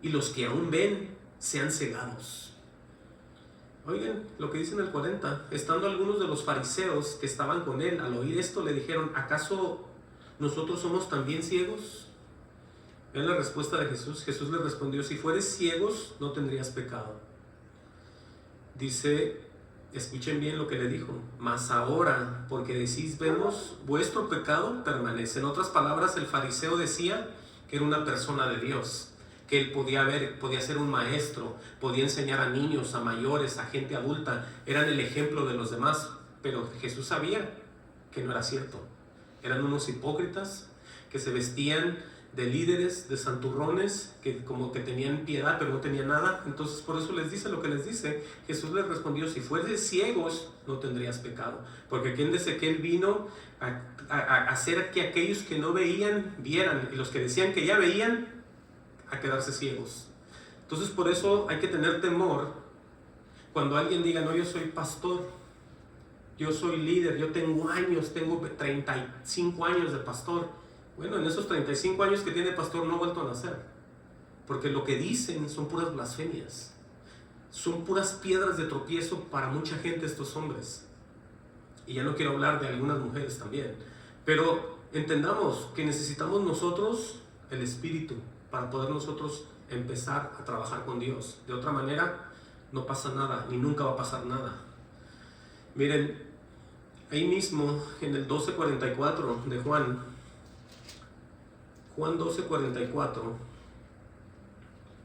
y los que aún ven, sean cegados. Oigan lo que dice en el 40. Estando algunos de los fariseos que estaban con él, al oír esto le dijeron: ¿acaso nosotros somos también ciegos? Vean la respuesta de Jesús. Jesús le respondió: si fueres ciegos, no tendrías pecado. Dice, escuchen bien lo que le dijo: mas ahora, porque decís vemos, vuestro pecado permanece. En otras palabras, el fariseo decía que era una persona de Dios, que él podía ver, podía ser un maestro, podía enseñar a niños, a mayores, a gente adulta, eran el ejemplo de los demás. Pero Jesús sabía que no era cierto. Eran unos hipócritas que se vestían de líderes, de santurrones, que como que tenían piedad pero no tenían nada. Entonces por eso les dice lo que les dice. Jesús les respondió: si fueres ciegos, no tendrías pecado, porque quien dice que él vino a hacer que aquellos que no veían vieran, y los que decían que ya veían a quedarse ciegos. Entonces por eso hay que tener temor cuando alguien diga: no, yo soy pastor, yo soy líder, yo tengo años, tengo 35 años de pastor. Bueno, en esos 35 años que tiene pastor no ha vuelto a nacer, porque lo que dicen son puras blasfemias, son puras piedras de tropiezo para mucha gente estos hombres. Y ya no quiero hablar de algunas mujeres también, pero entendamos que necesitamos nosotros el Espíritu para poder nosotros empezar a trabajar con Dios. De otra manera no pasa nada, ni nunca va a pasar nada. Miren, ahí mismo en el 12:44 de Juan 12:44,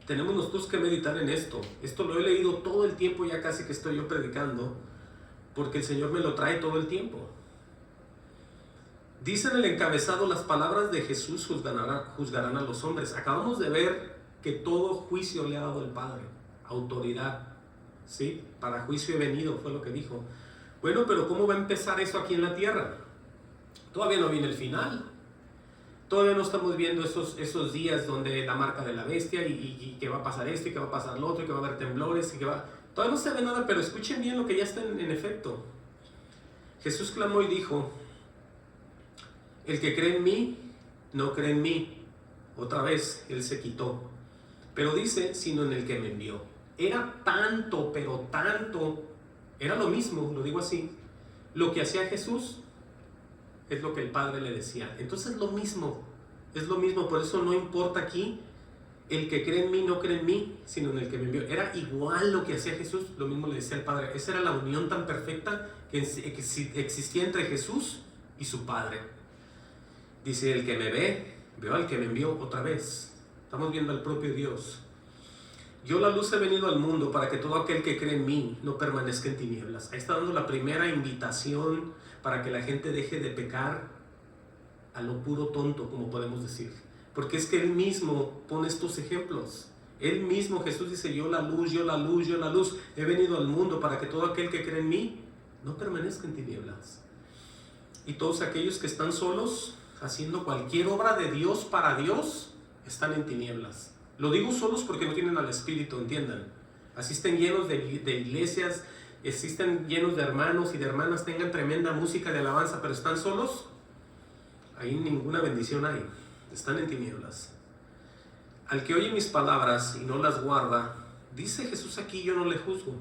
tenemos nosotros que meditar en esto. Esto lo he leído todo el tiempo, ya casi que estoy yo predicando, porque el Señor me lo trae todo el tiempo. Dice en el encabezado: las palabras de Jesús juzgarán a los hombres. Acabamos de ver que todo juicio le ha dado el Padre, autoridad, ¿sí? Para juicio he venido, fue lo que dijo. Bueno, pero ¿cómo va a empezar eso aquí en la tierra? Todavía no viene el final. Todavía no estamos viendo esos días donde la marca de la bestia y que va a pasar esto y que va a pasar lo otro y que va a haber temblores y que va... Todavía no se ve nada, pero escuchen bien lo que ya está en efecto. Jesús clamó y dijo: el que cree en mí, no cree en mí. Otra vez, él se quitó. Pero dice, sino en el que me envió. Era tanto, pero tanto, era lo mismo, lo digo así. Lo que hacía Jesús es lo que el Padre le decía. Entonces es lo mismo, por eso no importa aquí, el que cree en mí no cree en mí, sino en el que me envió. Era igual lo que hacía Jesús, lo mismo le decía el Padre. Esa era la unión tan perfecta que existía entre Jesús y su Padre. Dice: el que me ve, veo al que me envió. Otra vez, estamos viendo al propio Dios. Yo, la luz, he venido al mundo para que todo aquel que cree en mí no permanezca en tinieblas. Ahí está dando la primera invitación para que la gente deje de pecar a lo puro tonto, como podemos decir. Porque es que Él mismo pone estos ejemplos. Él mismo, Jesús dice: yo la luz, yo la luz, yo la luz. He venido al mundo para que todo aquel que cree en mí no permanezca en tinieblas. Y todos aquellos que están solos, haciendo cualquier obra de Dios para Dios, están en tinieblas. Lo digo solos porque no tienen al Espíritu, entiendan. Asisten llenos de iglesias, existen llenos de hermanos y de hermanas, tengan tremenda música de alabanza, pero están solos, ahí ninguna bendición hay, están en tinieblas. Al que oye mis palabras y no las guarda, dice Jesús aquí: yo no le juzgo,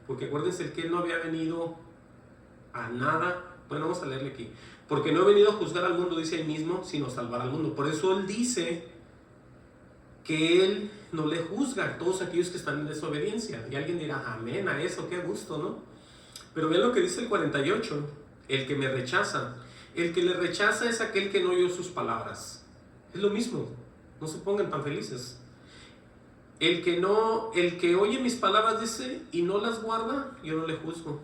porque acuérdense que Él no había venido a nada. Bueno, vamos a leerle aquí: porque no he venido a juzgar al mundo, dice ahí mismo, sino a salvar al mundo. Por eso Él dice que Él no le juzga a todos aquellos que están en desobediencia. Y alguien dirá: amén a eso, qué gusto, ¿no? Pero vean lo que dice el 48: el que me rechaza. El que le rechaza es aquel que no oyó sus palabras. Es lo mismo, no se pongan tan felices. El que oye mis palabras, dice, y no las guarda, yo no le juzgo.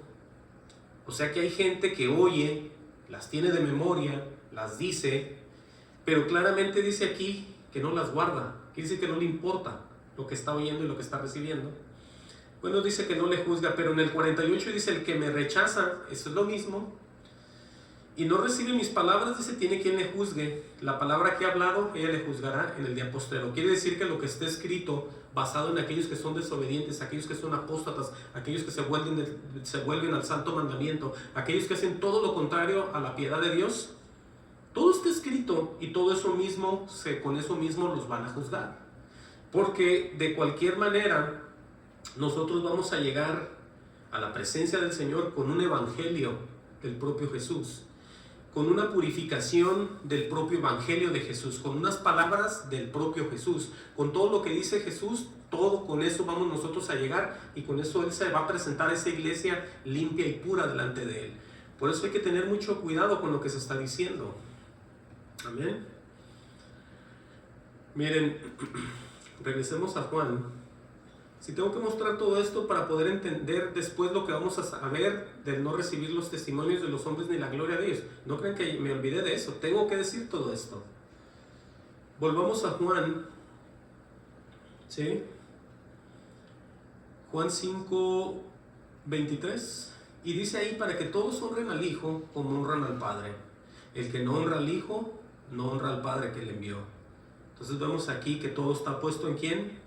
O sea que hay gente que oye, las tiene de memoria, las dice, pero claramente dice aquí que no las guarda. Quiere decir que no le importa lo que está oyendo y lo que está recibiendo. Bueno, dice que no le juzga, pero en el 48 dice: el que me rechaza, eso es lo mismo, y no recibe mis palabras, dice, tiene quien le juzgue. La palabra que he hablado, ella le juzgará en el día postrero. Quiere decir que lo que está escrito, basado en aquellos que son desobedientes, aquellos que son apóstatas, aquellos que se vuelven al santo mandamiento, aquellos que hacen todo lo contrario a la piedad de Dios, todo está escrito, y todo eso mismo, con eso mismo los van a juzgar. Porque de cualquier manera, nosotros vamos a llegar a la presencia del Señor con un evangelio del propio Jesús, con una purificación del propio evangelio de Jesús, con unas palabras del propio Jesús, con todo lo que dice Jesús. Todo con eso vamos nosotros a llegar, y con eso Él se va a presentar a esa iglesia limpia y pura delante de Él. Por eso hay que tener mucho cuidado con lo que se está diciendo. Amén. Miren, regresemos a Juan. Si tengo que mostrar todo esto para poder entender después lo que vamos a saber del no recibir los testimonios de los hombres ni la gloria de ellos. No crean que me olvidé de eso. Tengo que decir todo esto. Volvamos a Juan. ¿Sí? Juan 5, 23. Y dice ahí: para que todos honren al Hijo como honran al Padre. El que no honra al Hijo, no honra al Padre que le envió. Entonces vemos aquí que todo está puesto ¿en quién?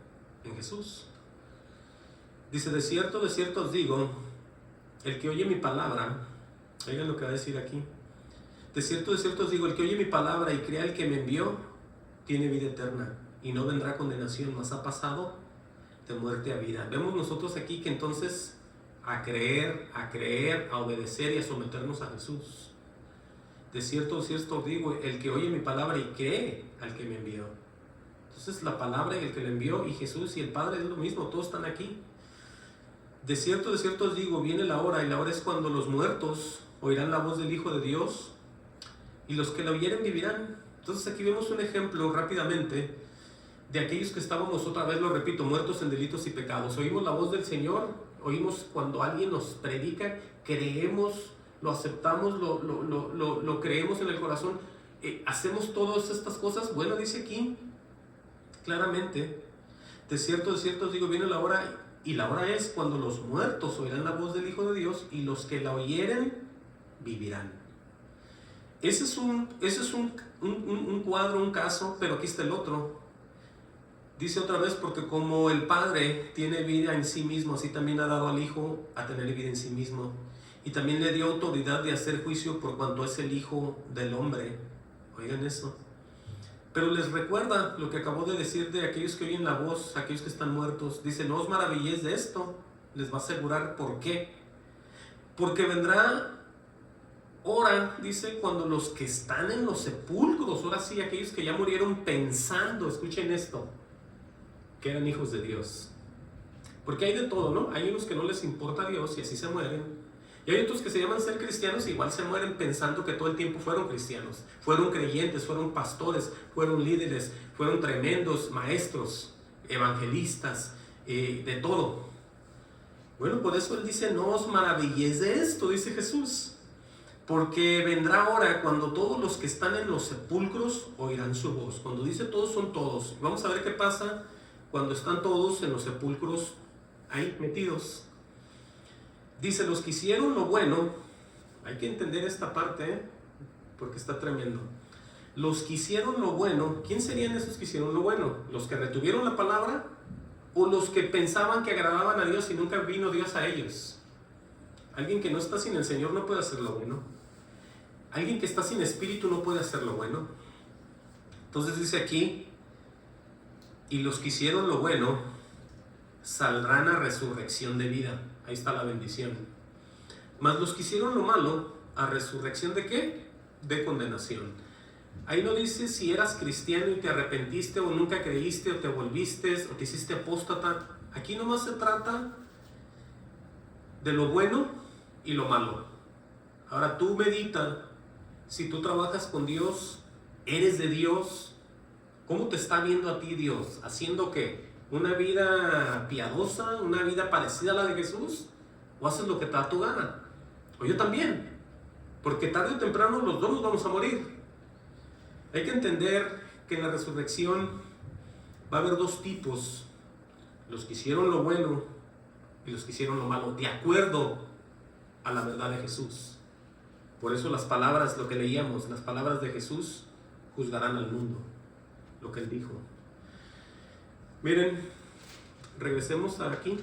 En Jesús. Dice: de cierto os digo, el que oye mi palabra, oigan lo que va a decir aquí. De cierto os digo, el que oye mi palabra y crea el que me envió, tiene vida eterna, y no vendrá condenación, mas ha pasado de muerte a vida. Vemos nosotros aquí que entonces a creer, a obedecer y a someternos a Jesús. De cierto os digo, el que oye mi palabra y cree al que me envió. Entonces la palabra y el que le envió, y Jesús y el Padre es lo mismo, todos están aquí. De cierto os digo, viene la hora, y la hora es cuando los muertos oirán la voz del Hijo de Dios, y los que la oyeren vivirán. Entonces aquí vemos un ejemplo rápidamente de aquellos que estábamos, otra vez lo repito, muertos en delitos y pecados. Oímos la voz del Señor Oímos cuando alguien nos predica, creemos, lo aceptamos, lo creemos en el corazón, hacemos todas estas cosas. Bueno, dice aquí claramente, de cierto os digo, viene la hora, y la hora es cuando los muertos oirán la voz del Hijo de Dios, y los que la oyeren vivirán. Ese es un cuadro, un caso, pero aquí está el otro. Dice otra vez, porque como el Padre tiene vida en sí mismo, así también ha dado al Hijo a tener vida en sí mismo. Y también le dio autoridad de hacer juicio por cuanto es el Hijo del Hombre. Oigan eso. Pero les recuerda lo que acabó de decir de aquellos que oyen la voz, aquellos que están muertos. Dice, no os maravilléis de esto. Les va a asegurar por qué. Porque vendrá hora, dice, cuando los que están en los sepulcros, ahora sí, aquellos que ya murieron pensando, escuchen esto, que eran hijos de Dios. Porque hay de todo, ¿no? Hay unos que no les importa Dios y así se mueren. Y hay otros que se llaman ser cristianos y igual se mueren pensando que todo el tiempo fueron cristianos, fueron creyentes, fueron pastores, fueron líderes, fueron tremendos maestros, evangelistas, de todo. Bueno, por eso él dice, no os maravilléis de esto, dice Jesús. Porque vendrá hora cuando todos los que están en los sepulcros oirán su voz. Cuando dice todos, son todos. Vamos a ver qué pasa cuando están todos en los sepulcros ahí metidos. Dice, los que hicieron lo bueno, hay que entender esta parte, porque está tremendo. Los que hicieron lo bueno, ¿quién serían esos que hicieron lo bueno? ¿Los que retuvieron la palabra? ¿O los que pensaban que agradaban a Dios y nunca vino Dios a ellos? Alguien que no está sin el Señor no puede hacer lo bueno. Alguien que está sin espíritu no puede hacer lo bueno. Entonces dice aquí, y los que hicieron lo bueno saldrán a resurrección de vida. Ahí está la bendición. Mas los que hicieron lo malo, ¿a resurrección de qué? De condenación. Ahí no dice si eras cristiano y te arrepentiste o nunca creíste o te volviste o te hiciste apóstata. Aquí nomás se trata de lo bueno y lo malo. Ahora tú medita, si tú trabajas con Dios, eres de Dios, ¿cómo te está viendo a ti Dios? ¿Haciendo qué? ¿Una vida piadosa? ¿Una vida parecida a la de Jesús? ¿O haces lo que te da tu gana? O yo también, porque tarde o temprano los dos nos vamos a morir. Hay que entender que en la resurrección va a haber dos tipos, los que hicieron lo bueno y los que hicieron lo malo, de acuerdo a la verdad de Jesús. Por eso las palabras, lo que leíamos, las palabras de Jesús juzgarán al mundo, lo que él dijo. Miren, regresemos aquí.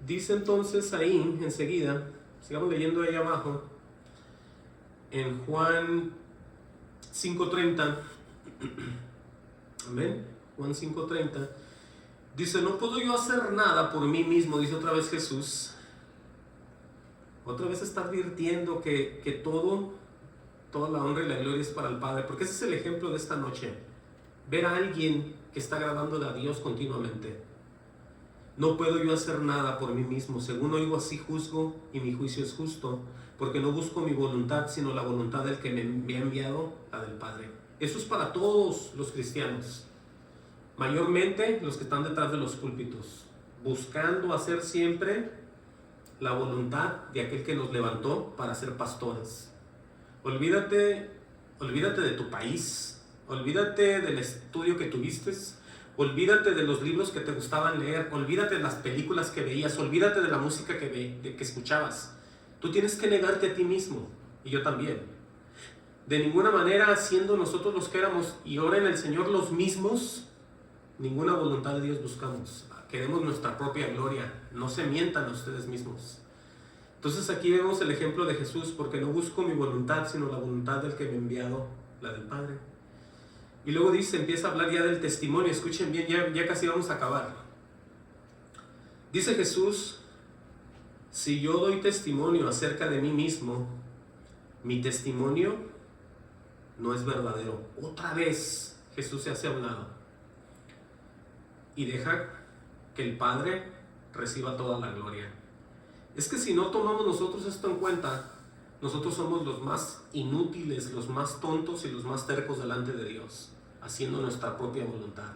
Dice entonces ahí, enseguida, sigamos leyendo ahí abajo, en Juan 5:30, amén, Juan 5:30, dice, no puedo yo hacer nada por mí mismo, dice otra vez Jesús. Otra vez está advirtiendo que toda la honra y la gloria es para el Padre, porque ese es el ejemplo de esta noche. Ver a alguien que está agradando a Dios continuamente. No puedo yo hacer nada por mí mismo, según oigo así juzgo, y mi juicio es justo, porque no busco mi voluntad, sino la voluntad del que me ha enviado, la del Padre. Eso es para todos los cristianos, mayormente los que están detrás de los púlpitos, buscando hacer siempre la voluntad de aquel que nos levantó para ser pastores. Olvídate de tu país, olvídate del estudio que tuviste, olvídate de los libros que te gustaban leer, olvídate de las películas que veías, olvídate de la música que escuchabas. Tú tienes que negarte a ti mismo, y yo también. De ninguna manera, siendo nosotros los que éramos y ahora en el Señor los mismos, ninguna voluntad de Dios buscamos. Queremos nuestra propia gloria. No se mientan a ustedes mismos. Entonces aquí vemos el ejemplo de Jesús, porque no busco mi voluntad, sino la voluntad del que me ha enviado, la del Padre. Y luego dice, empieza a hablar ya del testimonio. Escuchen bien, ya casi vamos a acabar. Dice Jesús, si yo doy testimonio acerca de mí mismo, mi testimonio no es verdadero. Otra vez Jesús se hace a un lado y deja que el Padre reciba toda la gloria. Es que si no tomamos nosotros esto en cuenta, nosotros somos los más inútiles, los más tontos y los más tercos delante de Dios, haciendo nuestra propia voluntad.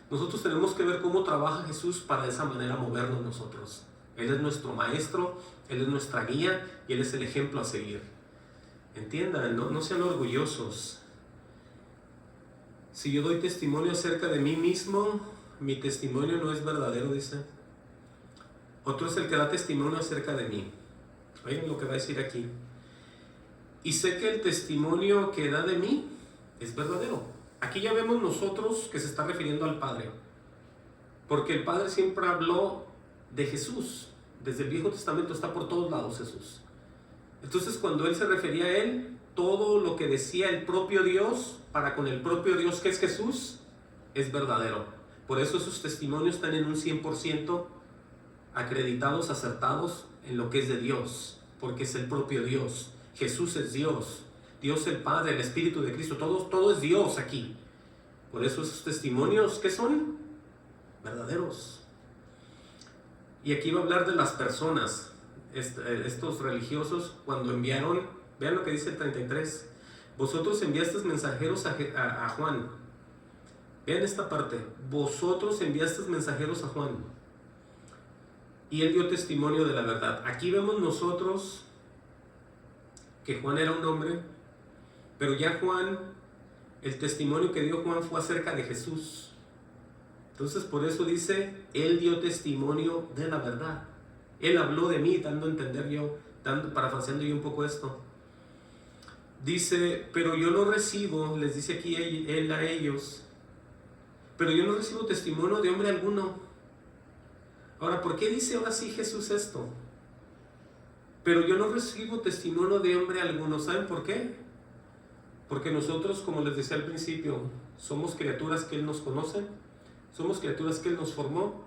Nosotros tenemos que ver cómo trabaja Jesús para de esa manera movernos nosotros. Él es nuestro maestro, Él es nuestra guía y Él es el ejemplo a seguir. Entiendan, no sean orgullosos. Si yo doy testimonio acerca de mí mismo, mi testimonio no es verdadero, dice. Otro es el que da testimonio acerca de mí. Oigan lo que va a decir aquí. Y sé que el testimonio que da de mí es verdadero. Aquí ya vemos nosotros que se está refiriendo al Padre. Porque el Padre siempre habló de Jesús. Desde el Viejo Testamento está por todos lados Jesús. Entonces cuando Él se refería a Él, todo lo que decía el propio Dios, para con el propio Dios que es Jesús, es verdadero. Por eso sus testimonios están en un 100% acreditados, acertados en lo que es de Dios. Porque es el propio Dios. Jesús es Dios. Dios el Padre, el Espíritu de Cristo. Todo es Dios aquí. Por eso esos testimonios, ¿qué son? Verdaderos. Y aquí va a hablar de las personas. Estos religiosos cuando enviaron, vean lo que dice el 33, vosotros enviasteis mensajeros a Juan. Vean esta parte, vosotros enviasteis mensajeros a Juan y él dio testimonio de la verdad. Aquí vemos nosotros que Juan era un hombre, pero ya Juan, el testimonio que dio Juan fue acerca de Jesús. Entonces por eso dice, él dio testimonio de la verdad. Él habló de mí, dando a entender yo, parafraseando yo un poco esto. Dice, pero yo no recibo, les dice aquí él a ellos, pero yo no recibo testimonio de hombre alguno. Ahora, ¿por qué dice ahora sí Jesús esto? Pero yo no recibo testimonio de hombre alguno. ¿Saben por qué? Porque nosotros, como les decía al principio, somos criaturas que Él nos conoce, somos criaturas que Él nos formó.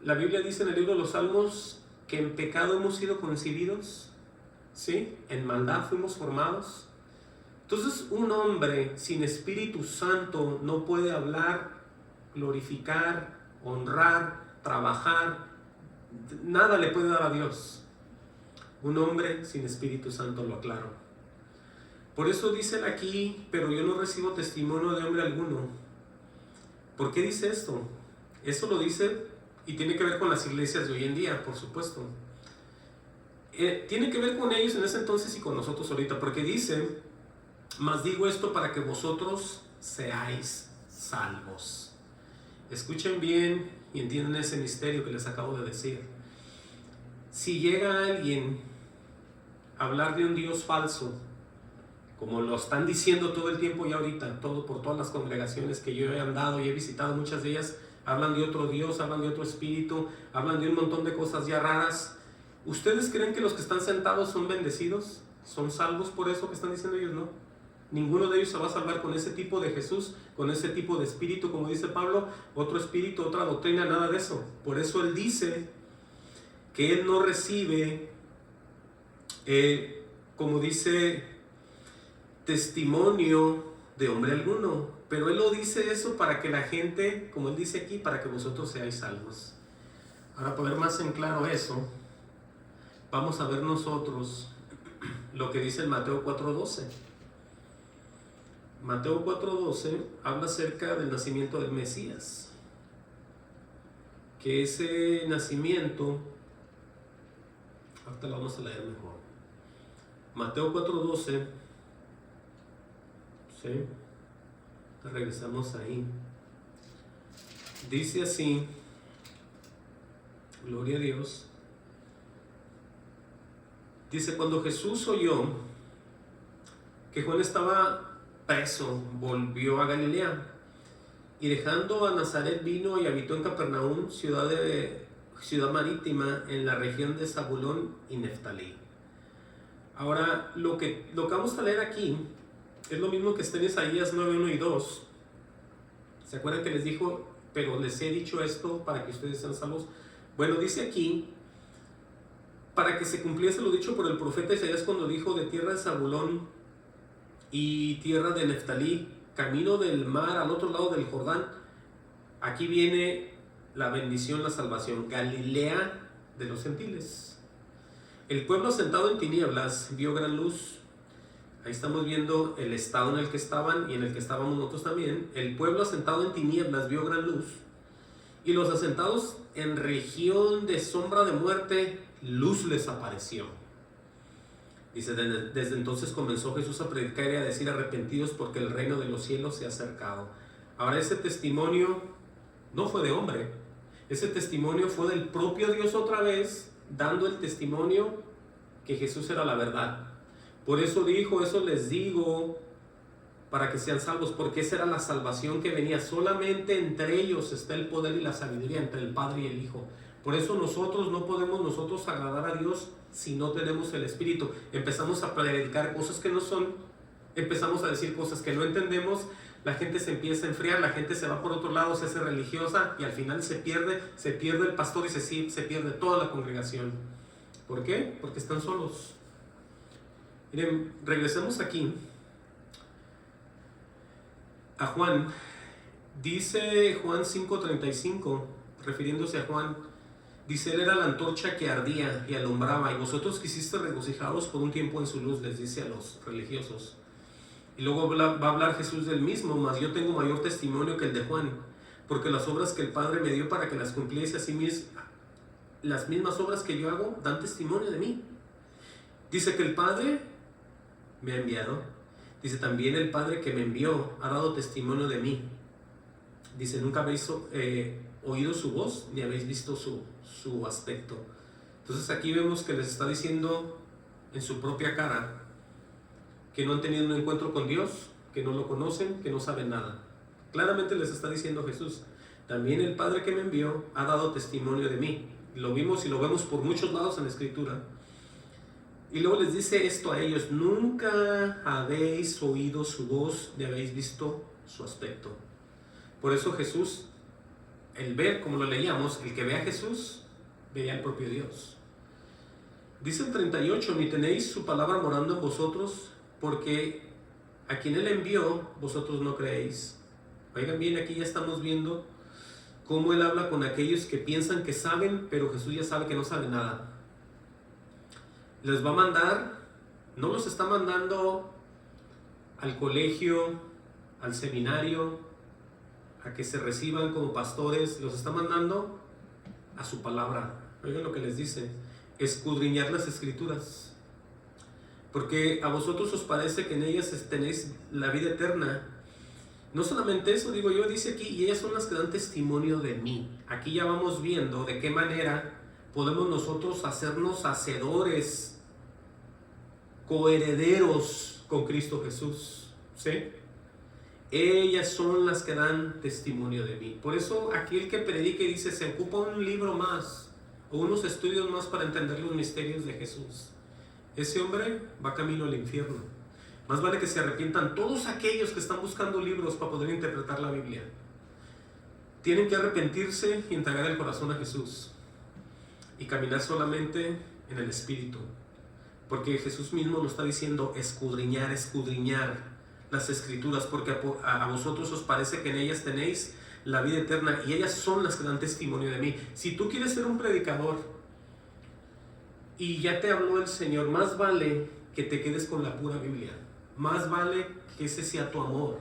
La Biblia dice en el libro de los Salmos que en pecado hemos sido concebidos, ¿sí? En maldad fuimos formados. Entonces un hombre sin Espíritu Santo no puede hablar, glorificar, honrar, trabajar, nada le puede dar a Dios. Un hombre sin Espíritu Santo, lo aclaro. Por eso dicen aquí, pero yo no recibo testimonio de hombre alguno. ¿Por qué dice esto? Eso lo dice y tiene que ver con las iglesias de hoy en día, por supuesto. Tiene que ver con ellos en ese entonces y con nosotros ahorita, porque dice, mas digo esto para que vosotros seáis salvos. Escuchen bien y entiendan ese misterio que les acabo de decir. Si llega alguien a hablar de un Dios falso, como lo están diciendo todo el tiempo y ahorita, por todas las congregaciones que yo he andado y he visitado, muchas de ellas hablan de otro Dios, hablan de otro espíritu, hablan de un montón de cosas ya raras. ¿Ustedes creen que los que están sentados son bendecidos? ¿Son salvos por eso que están diciendo ellos? No. Ninguno de ellos se va a salvar con ese tipo de Jesús, con ese tipo de espíritu, como dice Pablo, otro espíritu, otra doctrina, nada de eso. Por eso él dice que él no recibe, como dice, testimonio de hombre alguno. Pero él lo dice eso para que la gente, como él dice aquí, para que vosotros seáis salvos. Ahora, para ver más en claro eso, vamos a ver nosotros lo que dice en Mateo 4:12. Mateo 4:12 habla acerca del nacimiento del Mesías. Que ese nacimiento, ahorita lo vamos a leer mejor. Mateo 4:12, ¿sí? Regresamos ahí. Dice así, gloria a Dios. Dice, cuando Jesús oyó que Juan estaba preso, volvió a Galilea y dejando a Nazaret vino y habitó en Capernaum, ciudad marítima en la región de Zabulón y Neftalí. Ahora, lo que vamos a leer aquí es lo mismo que está en Isaías 9:1 y 2. ¿Se acuerdan que les dijo, pero les he dicho esto para que ustedes sean salvos? Bueno, dice aquí, para que se cumpliese lo dicho por el profeta Isaías cuando dijo, de tierra de Zabulón y tierra de Neftalí, camino del mar al otro lado del Jordán, aquí viene la bendición, la salvación, Galilea de los gentiles. El pueblo asentado en tinieblas vio gran luz. Ahí estamos viendo el estado en el que estaban y en el que estábamos nosotros también. El pueblo asentado en tinieblas vio gran luz. Y los asentados en región de sombra de muerte, luz les apareció. Dice, desde entonces comenzó Jesús a predicar y a decir: arrepentidos porque el reino de los cielos se ha acercado. Ahora, ese testimonio no fue de hombre, ese testimonio fue del propio Dios otra vez, dando el testimonio que Jesús era la verdad. Por eso dijo: eso les digo para que sean salvos, porque esa era la salvación que venía. Solamente entre ellos está el poder y la sabiduría, entre el Padre y el Hijo. Por eso nosotros no podemos agradar a Dios si no tenemos el Espíritu. Empezamos a predicar cosas que no son, empezamos a decir cosas que no entendemos, la gente se empieza a enfriar, la gente se va por otro lado, se hace religiosa y al final se pierde el pastor y se pierde toda la congregación. ¿Por qué? Porque están solos. Miren, regresemos aquí a Juan. Dice Juan 5:35, refiriéndose a Juan, dice: él era la antorcha que ardía y alumbraba, y vosotros quisiste regocijaros por un tiempo en su luz, les dice a los religiosos. Y luego va a hablar Jesús del mismo: mas yo tengo mayor testimonio que el de Juan, porque las obras que el Padre me dio para que las cumpliese así mismo, las mismas obras que yo hago, dan testimonio de mí. Dice que el Padre me ha enviado. Dice: también el Padre que me envió ha dado testimonio de mí. Dice: nunca habéis oído su voz, ni habéis visto su aspecto. Entonces aquí vemos que les está diciendo en su propia cara que no han tenido un encuentro con Dios, que no lo conocen, que no saben nada. Claramente les está diciendo Jesús: también el Padre que me envió ha dado testimonio de mí. Lo vimos y lo vemos por muchos lados en la Escritura. Y luego les dice esto a ellos: nunca habéis oído su voz, ni habéis visto su aspecto. Por eso Jesús, el ver, como lo leíamos, el que ve a Jesús, ve al propio Dios. Dice el 38: ni tenéis su palabra morando en vosotros, porque a quien Él envió, vosotros no creéis. Oigan bien, aquí ya estamos viendo cómo Él habla con aquellos que piensan que saben, pero Jesús ya sabe que no sabe nada. Les va a mandar, no los está mandando al colegio, al seminario, a que se reciban como pastores, los está mandando a su palabra. Oigan lo que les dice: escudriñar las Escrituras, porque a vosotros os parece que en ellas tenéis la vida eterna. No solamente eso, digo yo, dice aquí: y ellas son las que dan testimonio de mí. Aquí ya vamos viendo de qué manera podemos nosotros hacernos hacedores, coherederos con Cristo Jesús, ¿sí? Ellas son las que dan testimonio de mí. Por eso aquí el que predique dice: se ocupa un libro más o unos estudios más para entender los misterios de Jesús. Ese hombre va camino al infierno. Más vale que se arrepientan todos aquellos que están buscando libros para poder interpretar la Biblia. Tienen que arrepentirse y entregar el corazón a Jesús y caminar solamente en el Espíritu, porque Jesús mismo nos está diciendo: escudriñar las Escrituras, porque a vosotros os parece que en ellas tenéis la vida eterna, y ellas son las que dan testimonio de mí. Si tú quieres ser un predicador y ya te habló el Señor, más vale que te quedes con la pura Biblia. Más vale que ese sea tu amor.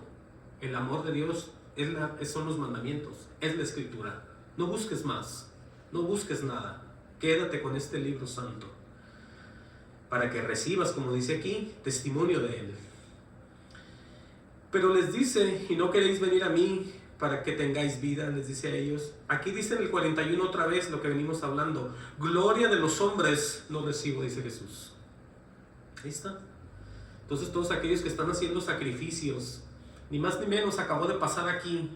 El amor de Dios son los mandamientos, es la Escritura. No busques más, no busques nada. Quédate con este libro santo, para que recibas, como dice aquí, testimonio de Él. Pero les dice: y no queréis venir a mí para que tengáis vida, les dice a ellos. Aquí dice en el 41 otra vez lo que venimos hablando: gloria de los hombres no recibo, dice Jesús. Ahí está. Entonces todos aquellos que están haciendo sacrificios, ni más ni menos, acabó de pasar aquí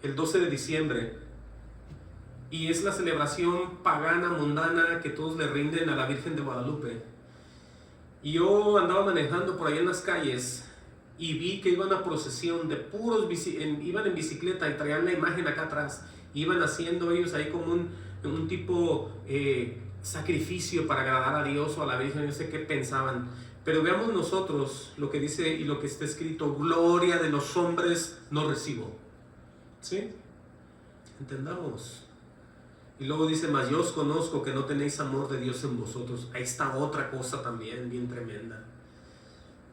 el 12 de diciembre, y es la celebración pagana, mundana, que todos le rinden a la Virgen de Guadalupe. Y yo andaba manejando por ahí en las calles y vi que iban a procesión de puros, iban en bicicleta y traían la imagen acá atrás. Iban haciendo ellos ahí como un tipo sacrificio para agradar a Dios o a la Virgen, no sé qué pensaban. Pero veamos nosotros lo que dice y lo que está escrito: gloria de los hombres no recibo. ¿Sí? Entendamos. Y luego dice: mas yo os conozco que no tenéis amor de Dios en vosotros. Ahí está otra cosa también bien tremenda.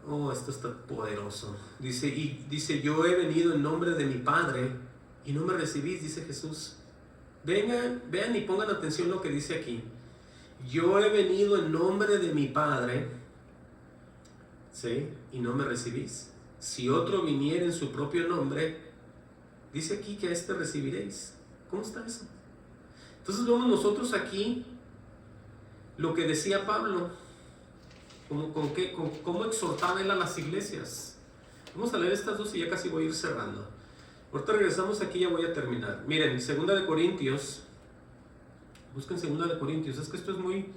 Oh, esto está poderoso. Dice: yo he venido en nombre de mi Padre y no me recibís, dice Jesús. Vean y pongan atención lo que dice aquí. Yo he venido en nombre de mi Padre, ¿sí? Y no me recibís. Si otro viniera en su propio nombre, dice aquí que a este recibiréis. ¿Cómo está eso? Entonces vemos nosotros aquí lo que decía Pablo, cómo exhortaba él a las iglesias. Vamos a leer estas dos y ya casi voy a ir cerrando. Ahorita regresamos aquí y ya voy a terminar. Miren, 2 de Corintios. Busquen 2 de Corintios. Es que esto es muy,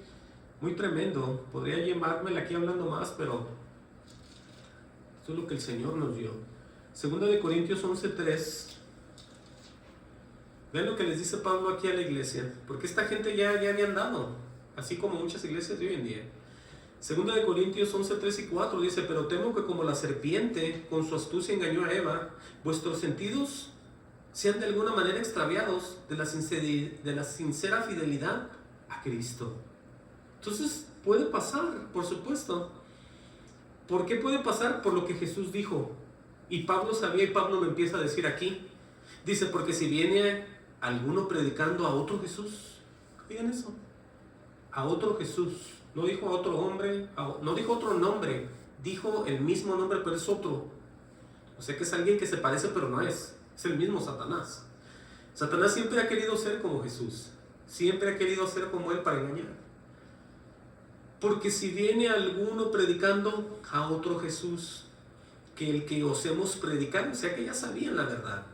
muy tremendo. Podría llevármela aquí hablando más, pero esto es lo que el Señor nos dio. 2 de Corintios 11:3. Vean lo que les dice Pablo aquí a la iglesia. Porque esta gente ya había andado, así como muchas iglesias de hoy en día. 2 de Corintios 11:3 y 4 dice: pero temo que como la serpiente con su astucia engañó a Eva, vuestros sentidos sean de alguna manera extraviados de la sincera fidelidad a Cristo. Entonces puede pasar, por supuesto. ¿Por qué puede pasar? Por lo que Jesús dijo. Y Pablo sabía, y Pablo lo empieza a decir aquí. Dice: porque si viene alguno predicando a otro Jesús, oigan eso, a otro Jesús. No dijo a otro hombre, no dijo otro nombre, dijo el mismo nombre, pero es otro. O sea que es alguien que se parece, pero no es el mismo Satanás. Satanás siempre ha querido ser como Jesús, siempre ha querido ser como él para engañar. Porque si viene alguno predicando a otro Jesús que el que os hemos predicado, o sea que ya sabían la verdad.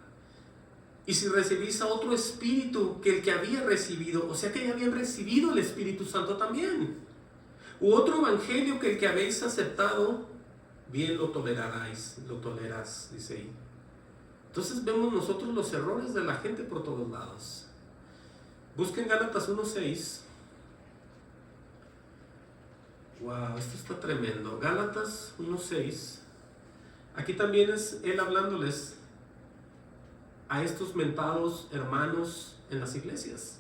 Y si recibís a otro espíritu que el que había recibido, o sea que ya habían recibido el Espíritu Santo también. U otro evangelio que el que habéis aceptado, bien lo tolerás, dice ahí. Entonces vemos nosotros los errores de la gente por todos lados. Busquen Gálatas 1:6. Wow, esto está tremendo. Gálatas 1:6. Aquí también es él hablándoles a estos mentados hermanos en las iglesias.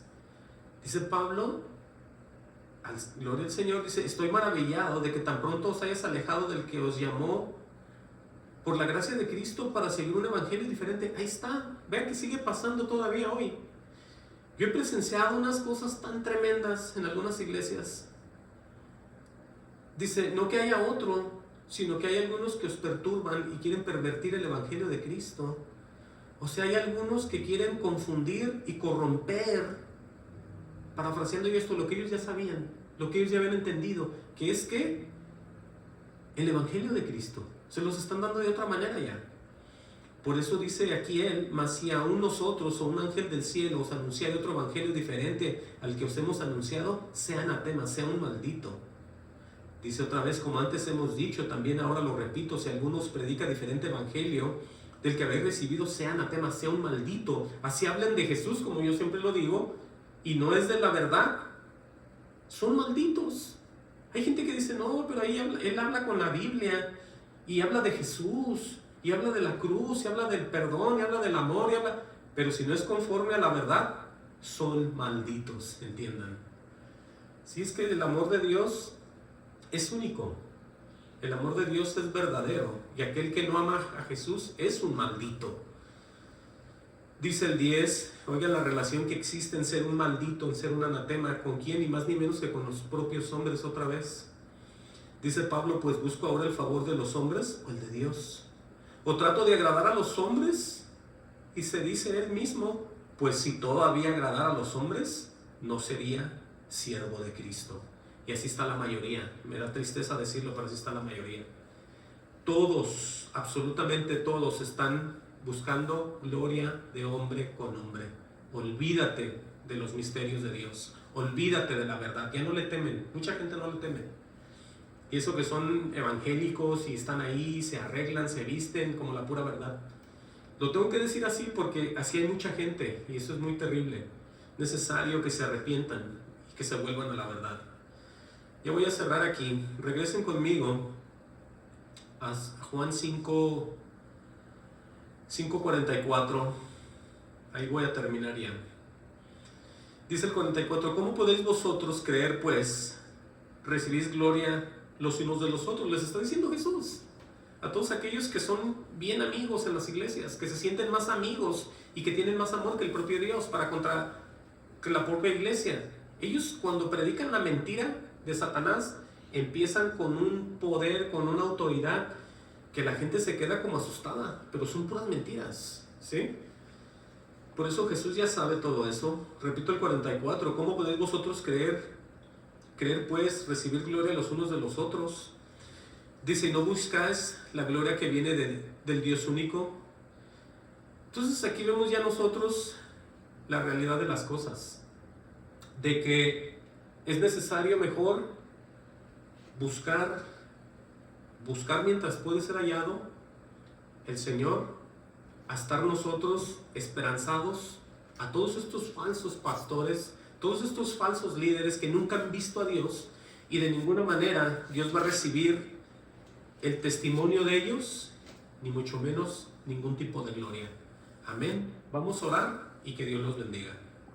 Dice Pablo, gloria al Señor, dice: estoy maravillado de que tan pronto os hayas alejado del que os llamó por la gracia de Cristo para seguir un evangelio diferente. Ahí está, vean que sigue pasando todavía hoy. Yo he presenciado unas cosas tan tremendas en algunas iglesias. Dice, no que haya otro, sino que hay algunos que os perturban y quieren pervertir el evangelio de Cristo. O sea, hay algunos que quieren confundir y corromper, parafraseando yo esto, lo que ellos ya sabían, lo que ellos ya habían entendido, que es que el evangelio de Cristo se los están dando de otra manera ya. Por eso dice aquí él: mas si aún nosotros o un ángel del cielo os anunciare otro evangelio diferente al que os hemos anunciado, sea anatema, sea un maldito. Dice otra vez, como antes hemos dicho, también ahora lo repito: si alguno os predica diferente evangelio del que habéis recibido, sea anatema, sea un maldito. Así hablan de Jesús, como yo siempre lo digo, y no es de la verdad, son malditos. Hay gente que dice: no, pero ahí él habla con la Biblia y habla de Jesús y habla de la cruz y habla del perdón y habla del amor y habla... pero si no es conforme a la verdad, son malditos, entiendan. Si es que el amor de Dios es único, el amor de Dios es verdadero, y aquel que no ama a Jesús es un maldito. Dice el 10, oigan la relación que existe en ser un maldito, en ser un anatema, ¿con quién? Ni más ni menos que con los propios hombres otra vez. Dice Pablo: pues busco ahora el favor de los hombres o el de Dios. O trato de agradar a los hombres, y se dice él mismo: pues si todavía agradara a los hombres, no sería siervo de Cristo. Y así está la mayoría. Me da tristeza decirlo, pero así está la mayoría. Todos, absolutamente todos, están buscando gloria de hombre con hombre. Olvídate de los misterios de Dios. Olvídate de la verdad. Ya no le temen. Mucha gente no le teme. Y eso que son evangélicos y están ahí, se arreglan, se visten como la pura verdad. Lo tengo que decir así porque así hay mucha gente, y eso es muy terrible. Necesario que se arrepientan y que se vuelvan a la verdad. Ya voy a cerrar aquí. Regresen conmigo a Juan 5:44. Ahí voy a terminar ya. Dice el 44: ¿cómo podéis vosotros creer, pues, recibís gloria los unos de los otros? Les está diciendo Jesús. a todos aquellos que son bien amigos en las iglesias, que se sienten más amigos y que tienen más amor que el propio Dios para contra que la propia iglesia. Ellos cuando predican la mentira de Satanás empiezan con un poder, con una autoridad que la gente se queda como asustada, pero son puras mentiras, ¿sí? Por eso Jesús ya sabe todo eso. Repito el 44, ¿cómo podéis vosotros creer pues, recibir gloria los unos de los otros? Dice, ¿no buscáis la gloria que viene del Dios único? Entonces aquí vemos ya nosotros la realidad de las cosas, de que es necesario mejor buscar mientras puede ser hallado el Señor, a estar nosotros esperanzados a todos estos falsos pastores, todos estos falsos líderes que nunca han visto a Dios, y de ninguna manera Dios va a recibir el testimonio de ellos, ni mucho menos ningún tipo de gloria. Amén. Vamos a orar y que Dios los bendiga.